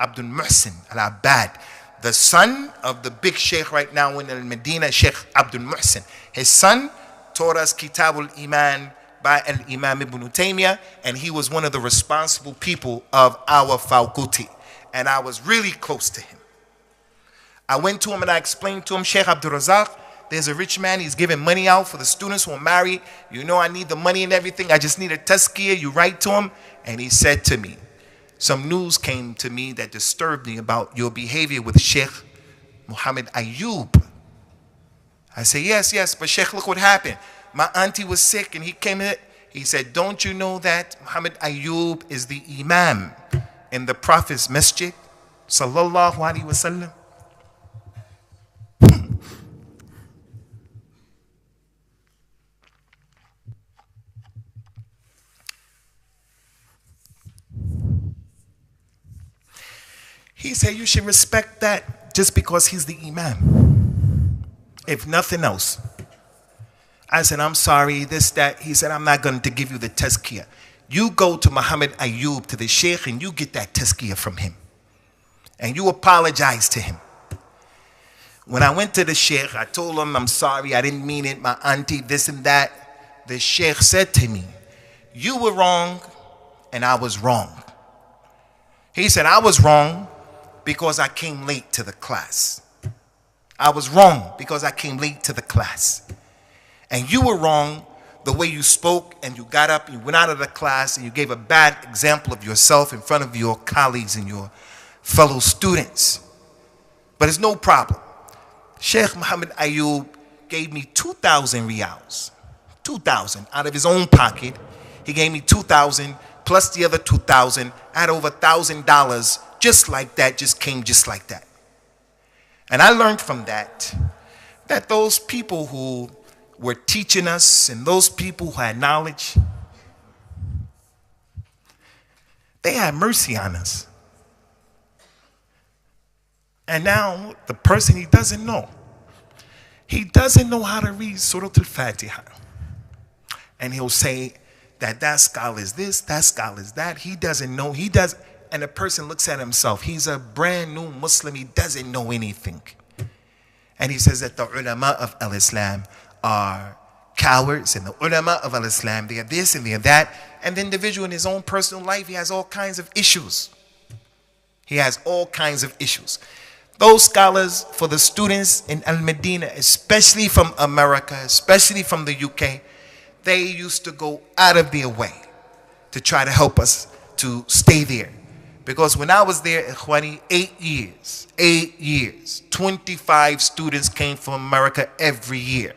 al-Abbad, the son of the big sheikh right now in Medina, Shaykh Abdul Muhsin. His son taught us Kitabul Iman by Imam Ibn Taymiyyah, and he was one of the responsible people of our faculty. And I was really close to him. I went to him and I explained to him, Shaykh Abdul Razak, there's a rich man, he's giving money out for the students who are married. You know I need the money and everything. I just need a tazkiyah. You write to him. And he said to me, some news came to me that disturbed me about your behavior with Sheikh Muhammad Ayub. I say, yes, but Sheikh, look what happened. My auntie was sick and he came in. He said, don't you know that Muhammad Ayub is the imam in the Prophet's masjid? Sallallahu alaihi wasallam. He said, you should respect that just because he's the imam, if nothing else. I said, I'm sorry, this, that. He said, I'm not going to give you the tazkiyah. You go to Muhammad Ayub, to the sheikh, and you get that tazkiyah from him. And you apologize to him. When I went to the sheikh, I told him, I'm sorry, I didn't mean it, my auntie, this and that. The sheikh said to me, you were wrong, and I was wrong. He said, I was wrong because I came late to the class. I was wrong because I came late to the class. And you were wrong the way you spoke and you got up, you went out of the class and you gave a bad example of yourself in front of your colleagues and your fellow students. But it's no problem. Sheikh Muhammad Ayub gave me 2,000 riyals. 2,000 out of his own pocket. He gave me 2,000 plus the other 2,000. I had over $1,000 just like that, just came just like that. And I learned from that those people who were teaching us and those people who had knowledge, they had mercy on us. And now the person, he doesn't know how to read Surah Al-Fatiha. And he'll say that scholar is this, that scholar is that. He doesn't know, and the person looks at himself. He's a brand new Muslim. He doesn't know anything. And he says that the ulama of al-Islam are cowards, and the ulama of al-Islam, they are this and they are that. And the individual in his own personal life, he has all kinds of issues. Those scholars, for the students in Al-Medina, especially from America, especially from the UK, they used to go out of their way to try to help us to stay there. Because when I was there, Ikhwani, 8 years, 25 students came from America every year.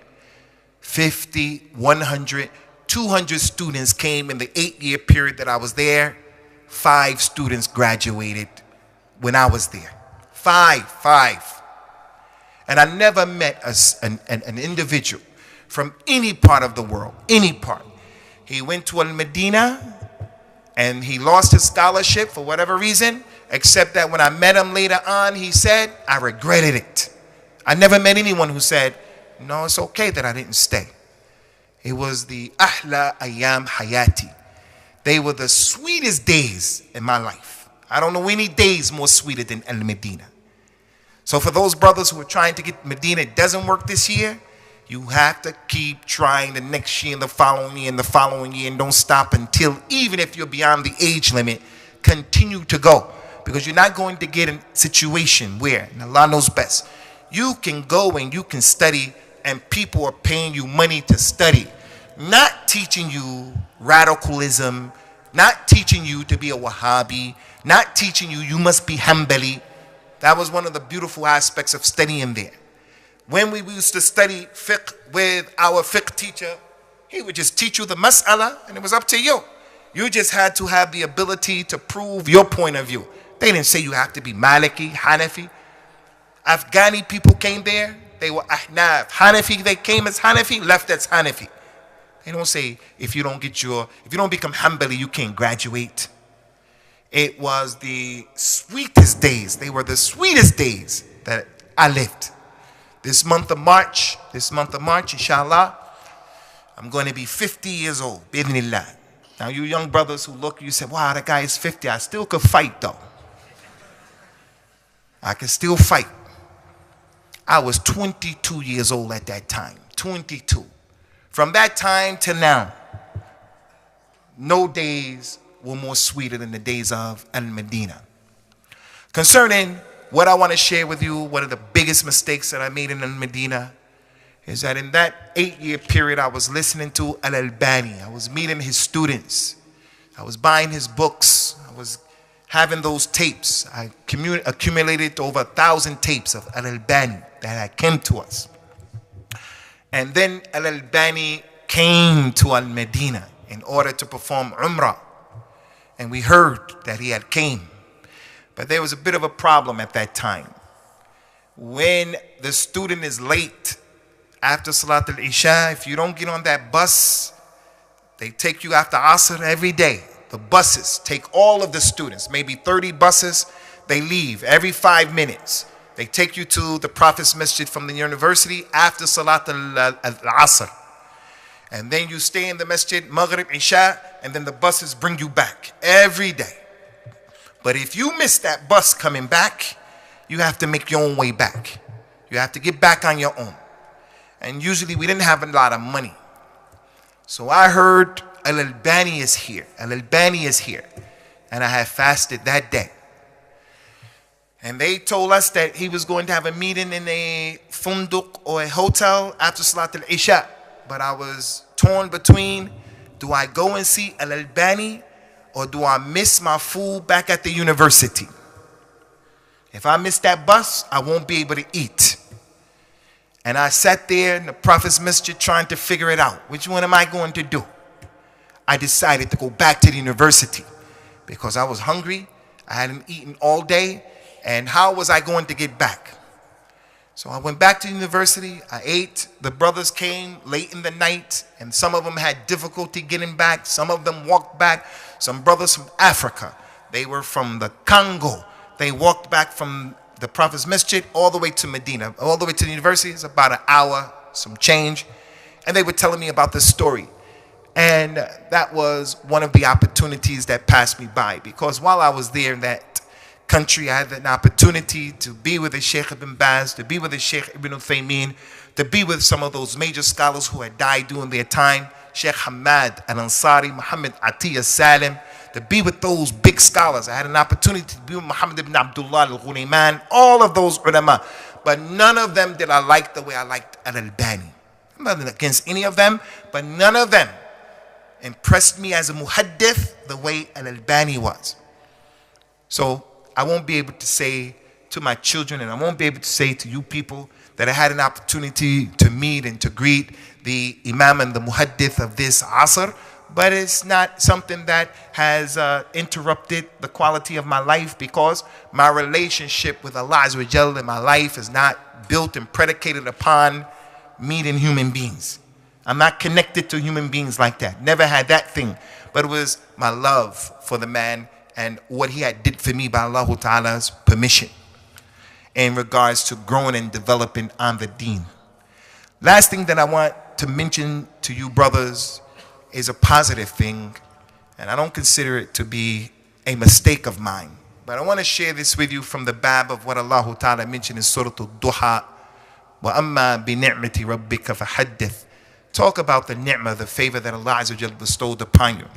50, 100, 200 students came in the 8-year period that I was there. 5 students graduated when I was there. Five. And I never met an individual from any part of the world, any part. He went to Al-Medina and he lost his scholarship for whatever reason, except that when I met him later on, he said, I regretted it. I never met anyone who said, no, it's okay that I didn't stay. It was the ahla ayam hayati. They were the sweetest days in my life. I don't know any days more sweeter than Al-Medina. So for those brothers who are trying to get Medina, it doesn't work this year, you have to keep trying the next year and the following year and the following year, and don't stop until, even if you're beyond the age limit, continue to go. because you're not going to get in a situation where, and Allah knows best, you can go and you can study and people are paying you money to study, not teaching you radicalism, not teaching you to be a Wahhabi, not teaching you you must be Hanbali. That was one of the beautiful aspects of studying there. When we used to study fiqh with our fiqh teacher, he would just teach you the mas'ala and it was up to you. You just had to have the ability to prove your point of view. They didn't say you have to be Maliki, Hanafi. Afghani people came there, they were Ahnaf. Hanafi, they came as Hanafi, left as Hanafi. They don't say if you don't become Hanbali, you can't graduate. It was the sweetest days. They were the sweetest days that I lived. This month of March, inshallah, I'm going to be 50 years old, bi'idhnillah. Now you young brothers who look, you say, wow, that guy is 50. I still could fight though. I can still fight. I was 22 years old at that time, 22. From that time to now, no days were more sweeter than the days of Al-Medina. Concerning what I want to share with you, one of the biggest mistakes that I made in Al-Medina is that in that 8-year period, I was listening to Al-Albani. I was meeting his students. I was buying his books. I was having those tapes. I accumulated over 1,000 tapes of Al-Albani that had came to us. And then Al-Albani came to Al-Medina in order to perform Umrah. And we heard that he had came. But there was a bit of a problem at that time. When the student is late after Salat al-Isha, if you don't get on that bus, they take you after Asr every day. The buses take all of the students, maybe 30 buses, they leave every 5 minutes. They take you to the Prophet's Masjid from the university after Salat al-Asr. And then you stay in the Masjid, Maghrib, Isha, and then the buses bring you back every day. But if you miss that bus coming back, you have to make your own way back. You have to get back on your own. And usually we didn't have a lot of money. So I heard Al-Albani is here. Al-Albani is here. And I had fasted that day. And they told us that he was going to have a meeting in a funduk or a hotel after Salat al-Isha. But I was torn between, do I go and see Al-Albani or do I miss my food back at the university? If I miss that bus, I won't be able to eat. And I sat there in the Prophet's Masjid trying to figure it out. Which one am I going to do? I decided to go back to the university because I was hungry. I hadn't eaten all day. And how was I going to get back? So I went back to the university. I ate. The brothers came late in the night, and some of them had difficulty getting back. Some of them walked back. Some brothers from Africa. They were from the Congo. They walked back from the Prophet's Masjid all the way to Medina, all the way to the university. It's about an hour, some change. And they were telling me about this story. And that was one of the opportunities that passed me by, because while I was there in that country, I had an opportunity to be with the Shaykh ibn Baz, to be with the Shaykh ibn Uthaymeen, to be with some of those major scholars who had died during their time, Shaykh Hamad al-Ansari, Muhammad Atiyah Salim, to be with those big scholars. I had an opportunity to be with Muhammad ibn Abdullah al-Ghunayman, all of those ulama. But none of them did I like the way I liked Al-Albani. I'm not against any of them, but none of them impressed me as a muhaddith the way Al-Albani was. So I won't be able to say to my children, and I won't be able to say to you people, that I had an opportunity to meet and to greet the Imam and the Muhaddith of this Asr, but it's not something that has interrupted the quality of my life, because my relationship with Allah Azza wa Jalla in my life is not built and predicated upon meeting human beings. I'm not connected to human beings like that. Never had that thing. But it was my love for the man and what he had did for me by Allah Ta'ala's permission in regards to growing and developing on the deen. Last thing that I want to mention to you brothers is a positive thing, and I don't consider it to be a mistake of mine. But I want to share this with you from the bab of what Allah Ta'ala mentioned in Surah Al-Duha. وَأَمَّا بِنِعْمَةِ رَبِّكَ فَحَدِّثْ. Talk about the ni'mah, the favor that Allah Azza wa Jalla bestowed upon you.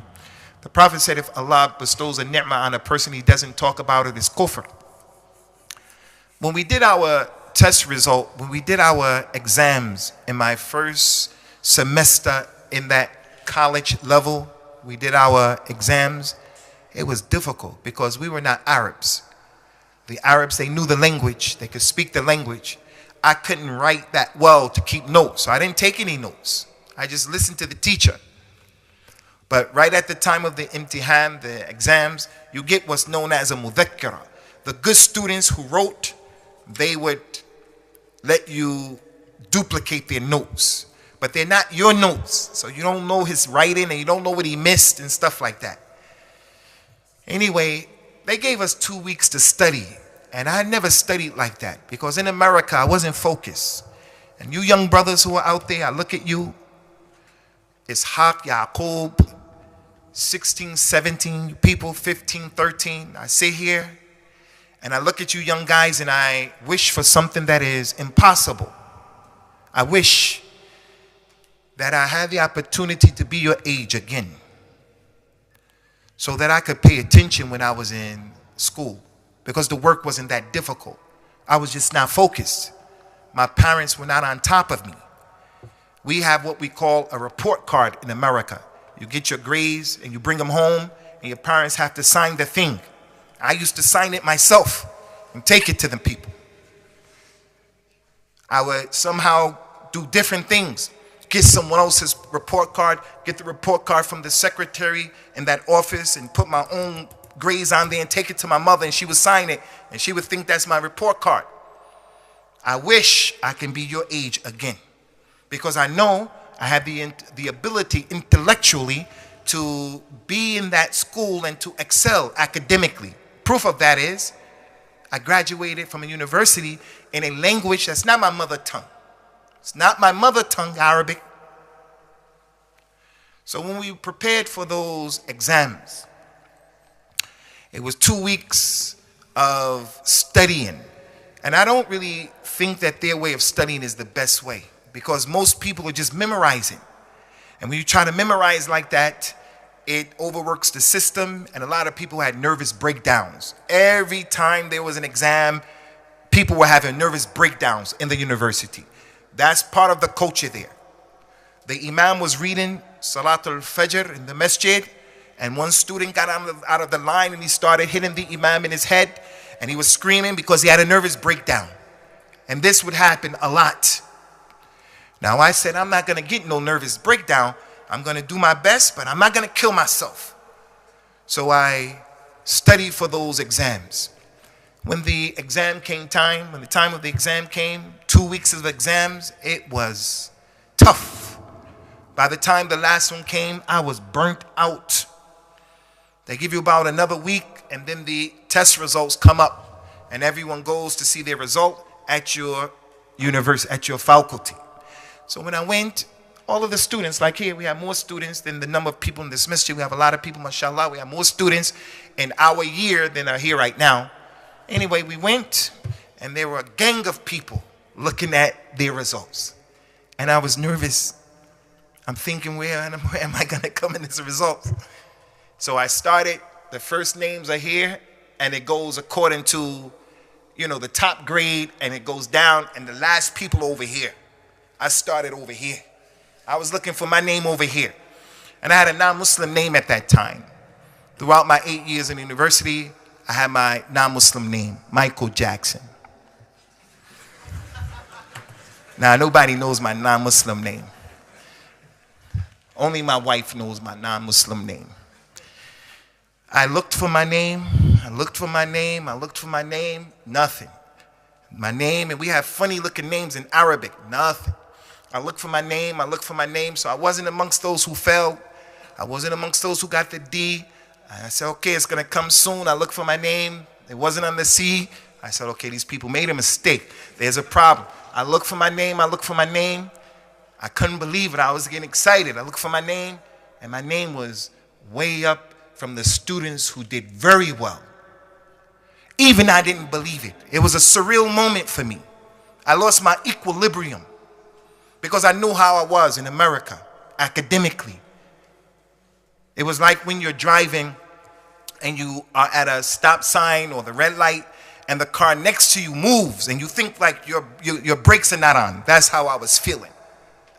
The Prophet said if Allah bestows a ni'mah on a person, he doesn't talk about it, it's kufr. When we did our test result, when we did our exams in my first semester in that college level, we did our exams, it was difficult because we were not Arabs. The Arabs, they knew the language, they could speak the language. I couldn't write that well to keep notes, so I didn't take any notes. I just listened to the teacher. But right at the time of the imtihan, the exams, you get what's known as a mudhakkara. The good students who wrote, they would let you duplicate their notes. But they're not your notes, so you don't know his writing and you don't know what he missed and stuff like that. Anyway, they gave us 2 weeks to study, and I never studied like that because in America I wasn't focused. And you young brothers who are out there, I look at you, Ishaq, Yaqub, 16, 17, you people 15, 13, I sit here and I look at you young guys and I wish for something that is impossible. I wish that I had the opportunity to be your age again, so that I could pay attention when I was in school, because the work wasn't that difficult. I was just not focused. My parents were not on top of me. We have what we call a report card in America. You get your grades and you bring them home and your parents have to sign the thing. I used to sign it myself and take it to the people. I would somehow do different things. Get someone else's report card, get the report card from the secretary in that office and put my own grades on there and take it to my mother and she would sign it and she would think that's my report card. I wish I can be your age again because I know I have the ability intellectually to be in that school and to excel academically. Proof of that is I graduated from a university in a language that's not my mother tongue. It's not my mother tongue, Arabic. So when we prepared for those exams, it was 2 weeks of studying. And I don't really think that their way of studying is the best way because most people are just memorizing. And when you try to memorize like that, it overworks the system and a lot of people had nervous breakdowns. Every time there was an exam, people were having nervous breakdowns in the university. That's part of the culture there. The imam was reading Salatul Fajr in the masjid, and one student got out of the line and he started hitting the imam in his head, and he was screaming because he had a nervous breakdown. And this would happen a lot. Now I said, I'm not going to get no nervous breakdown. I'm going to do my best, but I'm not going to kill myself. So I studied for those exams. When the exam came time, when the time of the exam came, 2 weeks of exams, it was tough. By the time the last one came, I was burnt out. They give you about another week and then the test results come up and everyone goes to see their result at your university, at your faculty. So when I went, all of the students, like here, we have more students than the number of people in this masjid. We have a lot of people, mashallah. We have more students in our year than are here right now. Anyway, we went and there were a gang of people looking at their results. And I was nervous. I'm thinking, where am I going to come in this result? So I started, the first names are here, and it goes according to, the top grade, and it goes down, and the last people over here. I started over here. I was looking for my name over here. And I had a non-Muslim name at that time. Throughout my 8 years in university, I had my non-Muslim name, Michael Jackson. Now, nobody knows my non-Muslim name. Only my wife knows my non-Muslim name. I looked for my name. I looked for my name. I looked for my name. Nothing. My name, and we have funny looking names in Arabic. Nothing. I looked for my name. I looked for my name. So I wasn't amongst those who failed. I wasn't amongst those who got the D. I said, okay, it's going to come soon. I looked for my name. It wasn't on the C. I said, okay, these people made a mistake. There's a problem. I looked for my name. I looked for my name. I couldn't believe it. I was getting excited. I looked for my name, and my name was way up from the students who did very well. Even I didn't believe it. It was a surreal moment for me. I lost my equilibrium because I knew how I was in America academically. It was like when you're driving and you are at a stop sign or the red light and the car next to you moves and you think like your brakes are not on. That's how I was feeling.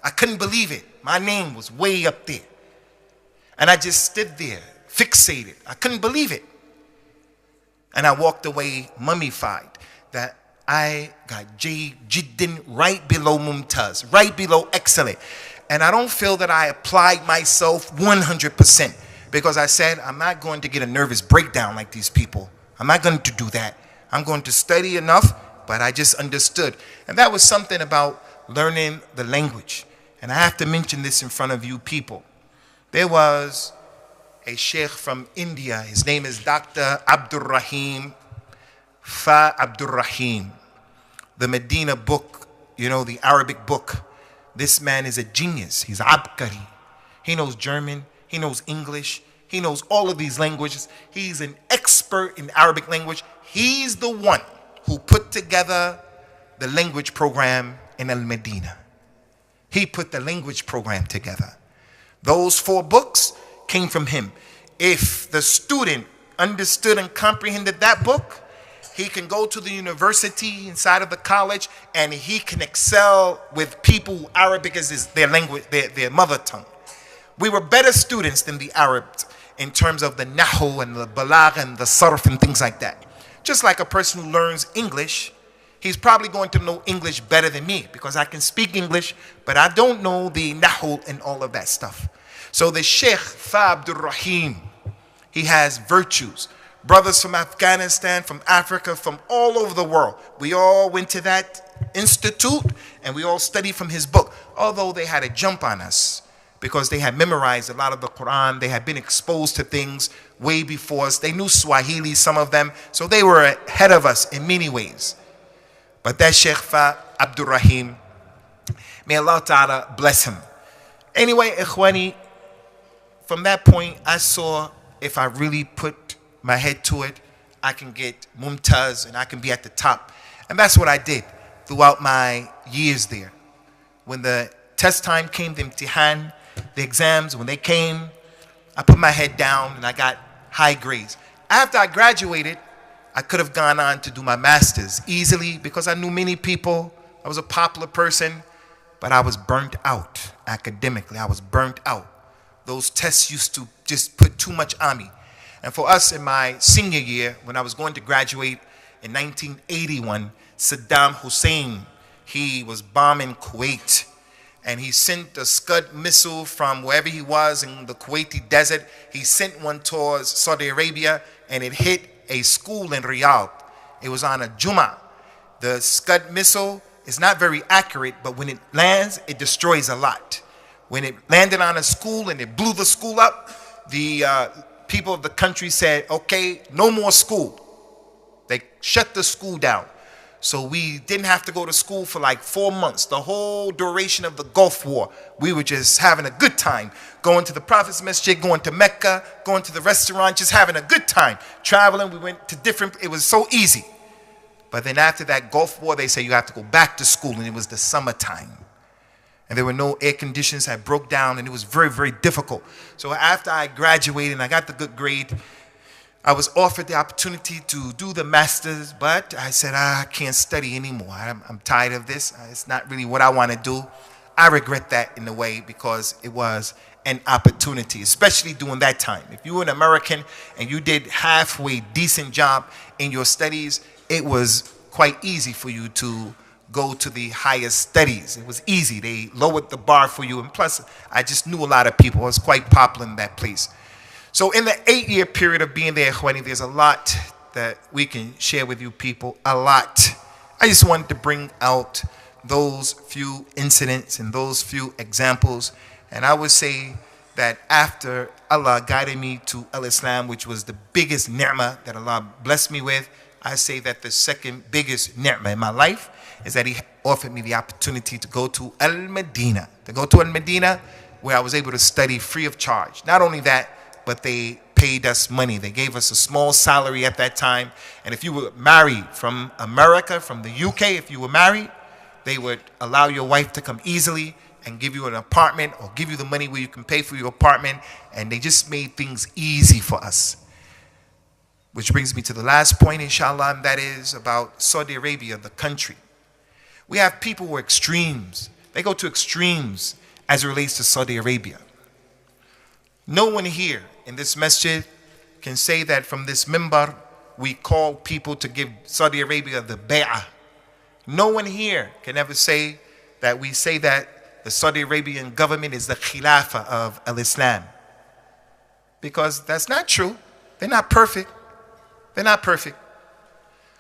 I couldn't believe it. My name was way up there. And I just stood there, fixated. I couldn't believe it. And I walked away mummified that I got Jiddin right below Mumtaz, right below excellent. And I don't feel that I applied myself 100% because I said, I'm not going to get a nervous breakdown like these people. I'm not going to do that. I'm going to study enough, but I just understood. And that was something about learning the language. And I have to mention this in front of you people. There was a sheikh from India. His name is Dr. Abdul Rahim. The Medina book, you know, the Arabic book. This man is a genius. He's abkari. He knows German. He knows English. He knows all of these languages. He's an expert in Arabic language. He's the one who put together the language program in Al-Medina. He put the language program together. Those 4 books came from him. If the student understood and comprehended that book, he can go to the university inside of the college and he can excel with people who Arabic is their language, their mother tongue. We were better students than the Arabs in terms of the nahu and the balagh and the sarf and things like that. Just like a person who learns English, he's probably going to know English better than me because I can speak English, but I don't know the nahu and all of that stuff. So the Sheikh Abdul Rahim, he has virtues. Brothers from Afghanistan, from Africa, from all over the world. We all went to that institute and we all studied from his book. Although they had a jump on us because they had memorized a lot of the Quran. They had been exposed to things way before us. They knew Swahili, some of them. So they were ahead of us in many ways. But that Sheikh Abdul Rahim, may Allah Ta'ala bless him. Anyway, Ikhwani, from that point, I saw if I really put my head to it, I can get Mumtaz and I can be at the top. And that's what I did throughout my years there. When the test time came, the imtihan, the exams, when they came, I put my head down and I got high grades. After I graduated, I could have gone on to do my master's easily because I knew many people. I was a popular person, but I was burnt out academically. I was burnt out. Those tests used to just put too much on me. And for us in my senior year, when I was going to graduate in 1981, Saddam Hussein, he was bombing Kuwait. And he sent a Scud missile from wherever he was in the Kuwaiti desert. He sent one towards Saudi Arabia, and it hit a school in Riyadh. It was on a Jummah. The Scud missile is not very accurate, but when it lands, it destroys a lot. When it landed on a school and it blew the school up, the people of the country said, okay, no more school. They shut the school down. So we didn't have to go to school for like 4 months. The whole duration of the Gulf War, we were just having a good time. Going to the Prophet's Masjid, going to Mecca, going to the restaurant, just having a good time. Traveling, we went to different, it was so easy. But then after that Gulf War, they said you have to go back to school, and it was the summertime. And there were no air conditions, had broke down, and it was very, very difficult. So after I graduated and I got the good grade, I was offered the opportunity to do the master's, but I said, I can't study anymore. I'm tired of this. It's not really what I want to do. I regret that in a way because it was an opportunity, especially during that time. If you were an American and you did halfway decent job in your studies, it was quite easy for you to go to the highest studies. It was easy. They lowered the bar for you. And plus, I just knew a lot of people. I was quite popular in that place. So in the 8-year period of being there, Wani, there's a lot that we can share with you people, a lot. I just wanted to bring out those few incidents and those few examples. And I would say that after Allah guided me to Al-Islam, which was the biggest ni'mah that Allah blessed me with, I say that the second biggest ni'mah in my life is that He offered me the opportunity to go to Al-Medina. To go to Al-Medina, where I was able to study free of charge. Not only that, but they paid us money. They gave us a small salary at that time. And if you were married from America, from the UK, if you were married, they would allow your wife to come easily and give you an apartment or give you the money where you can pay for your apartment, and they just made things easy for us. Which brings me to the last point, inshallah, and that is about Saudi Arabia, the country. We have people who are extremes. They go to extremes as it relates to Saudi Arabia. No one here in this masjid can say that from this minbar we call people to give Saudi Arabia the bay'ah. No one here can ever say that we say that the Saudi Arabian government is the khilafah of al-Islam. Because that's not true. They're not perfect. They're not perfect.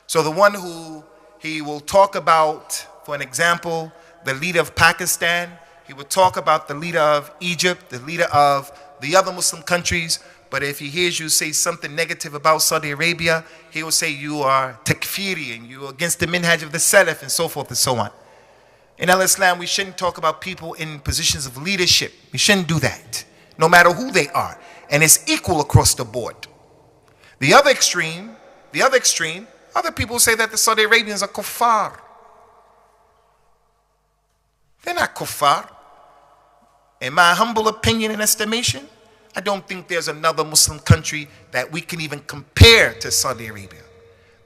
So the one who he will talk about, for an example, the leader of Pakistan, he will talk about the leader of Egypt, the leader of the other Muslim countries, but if he hears you say something negative about Saudi Arabia, he will say you are takfiri and you are against the minhaj of the Salaf and so forth and so on. In al-Islam, we shouldn't talk about people in positions of leadership. We shouldn't do that, no matter who they are. And it's equal across the board. The other extreme, other people say that the Saudi Arabians are kuffar. They're not kuffar. In my humble opinion and estimation, I don't think there's another Muslim country that we can even compare to Saudi Arabia.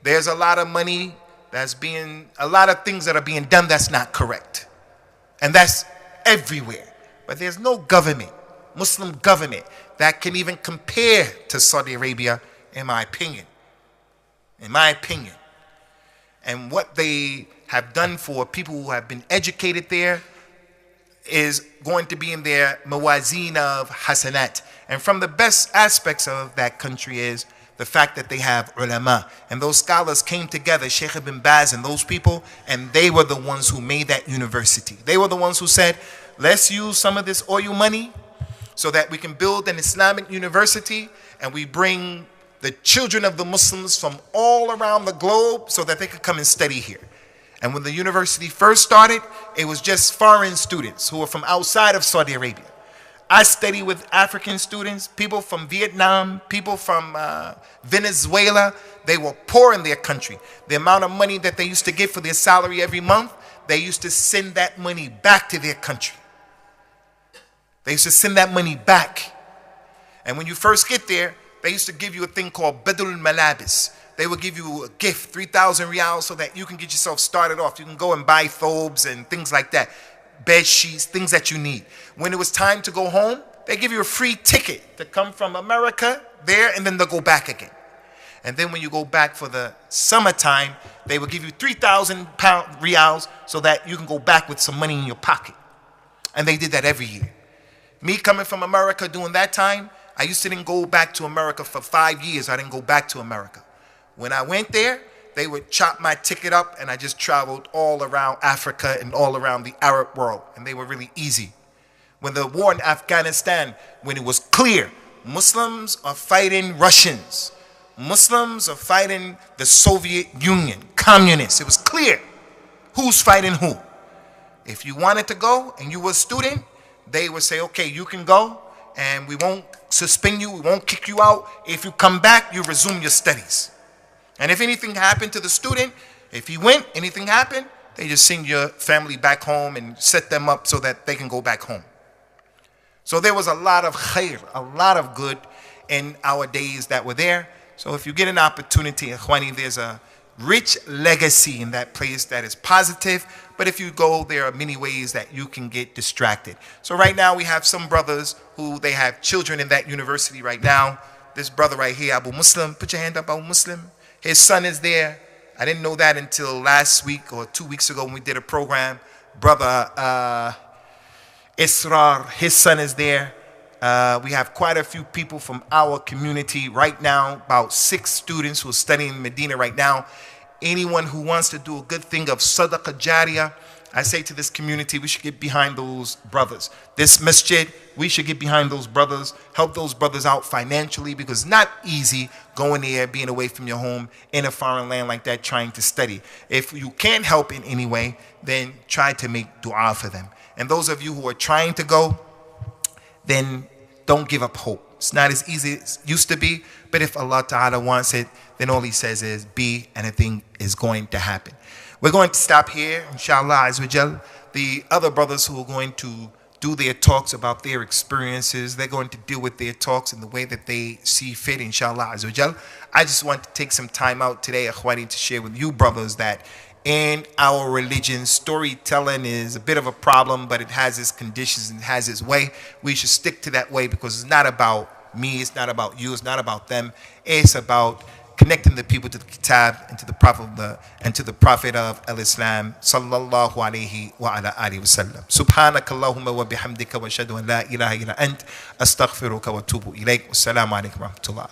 There's a lot of money a lot of things that are being done that's not correct. And that's everywhere. But there's no government, Muslim government, that can even compare to Saudi Arabia, in my opinion. In my opinion. And what they have done for people who have been educated there is going to be in their mawazin of hasanat. And from the best aspects of that country is the fact that they have ulama. And those scholars came together, Shaykh ibn Baz and those people, and they were the ones who made that university. They were the ones who said, let's use some of this oil money so that we can build an Islamic university, and we bring the children of the Muslims from all around the globe so that they could come and study here. And when the university first started, it was just foreign students who were from outside of Saudi Arabia. I study with African students, people from Vietnam, people from Venezuela. They were poor in their country. The amount of money that they used to get for their salary every month, they used to send that money back to their country. They used to send that money back. And when you first get there, they used to give you a thing called badul malabis. They would give you a gift, 3,000 riyals, so that you can get yourself started off. You can go and buy thobes and things like that. Bed sheets, things that you need. When it was time to go home, they give you a free ticket to come from America there, and then they'll go back again. And then when you go back for the summertime, they will give you 3,000 riyals so that you can go back with some money in your pocket. And they did that every year. Me coming from America during that time, I used to then go back to America for 5 years. I didn't go back to America. When I went there, they would chop my ticket up, and I just traveled all around Africa and all around the Arab world, and they were really easy. When the war in Afghanistan, when it was clear, Muslims are fighting Russians, Muslims are fighting the Soviet Union, communists. It was clear who's fighting who. If you wanted to go and you were a student, they would say, okay, you can go, and we won't suspend you, we won't kick you out. If you come back, you resume your studies. And if anything happened to the student, if he went, anything happened, they just send your family back home and set them up so that they can go back home. So there was a lot of khair, a lot of good in our days that were there. So if you get an opportunity, ikhwani, there's a rich legacy in that place that is positive. But if you go, there are many ways that you can get distracted. So right now we have some brothers who they have children in that university right now. This brother right here, Abu Muslim, put your hand up, Abu Muslim. His son is there. I didn't know that until last week or 2 weeks ago when we did a program. Brother Israr, his son is there. We have quite a few people from our community right now, about 6 students who are studying in Medina right now. Anyone who wants to do a good thing of sadaqah jariyah, I say to this community, we should get behind those brothers. This masjid, we should get behind those brothers, help those brothers out financially, because it's not easy going there, being away from your home in a foreign land like that, trying to study. If you can't help in any way, then try to make dua for them. And those of you who are trying to go, then don't give up hope. It's not as easy as it used to be, but if Allah Ta'ala wants it, then all He says is be, and a thing is going to happen. We're going to stop here, inshallah, azawajal. the other brothers who are going to do their talks about their experiences. They're going to deal with their talks in the way that they see fit, inshallah azza wa jal. I just want to take some time out today, akhwani, to share with you brothers that in our religion, storytelling is a bit of a problem, but it has its conditions and it has its way. We should stick to that way because it's not about me, it's not about you, it's not about them. It's about connecting the people to the kitab and to the prophet of al-Islam sallallahu alayhi wa ala alihi wa sallam. Subhanaka Allahumma wa bihamdika wa ashhadu an la ilaha illa ant astaghfiruka wa atubu ilayk. Wassalamu alaykum wa rahmatullah.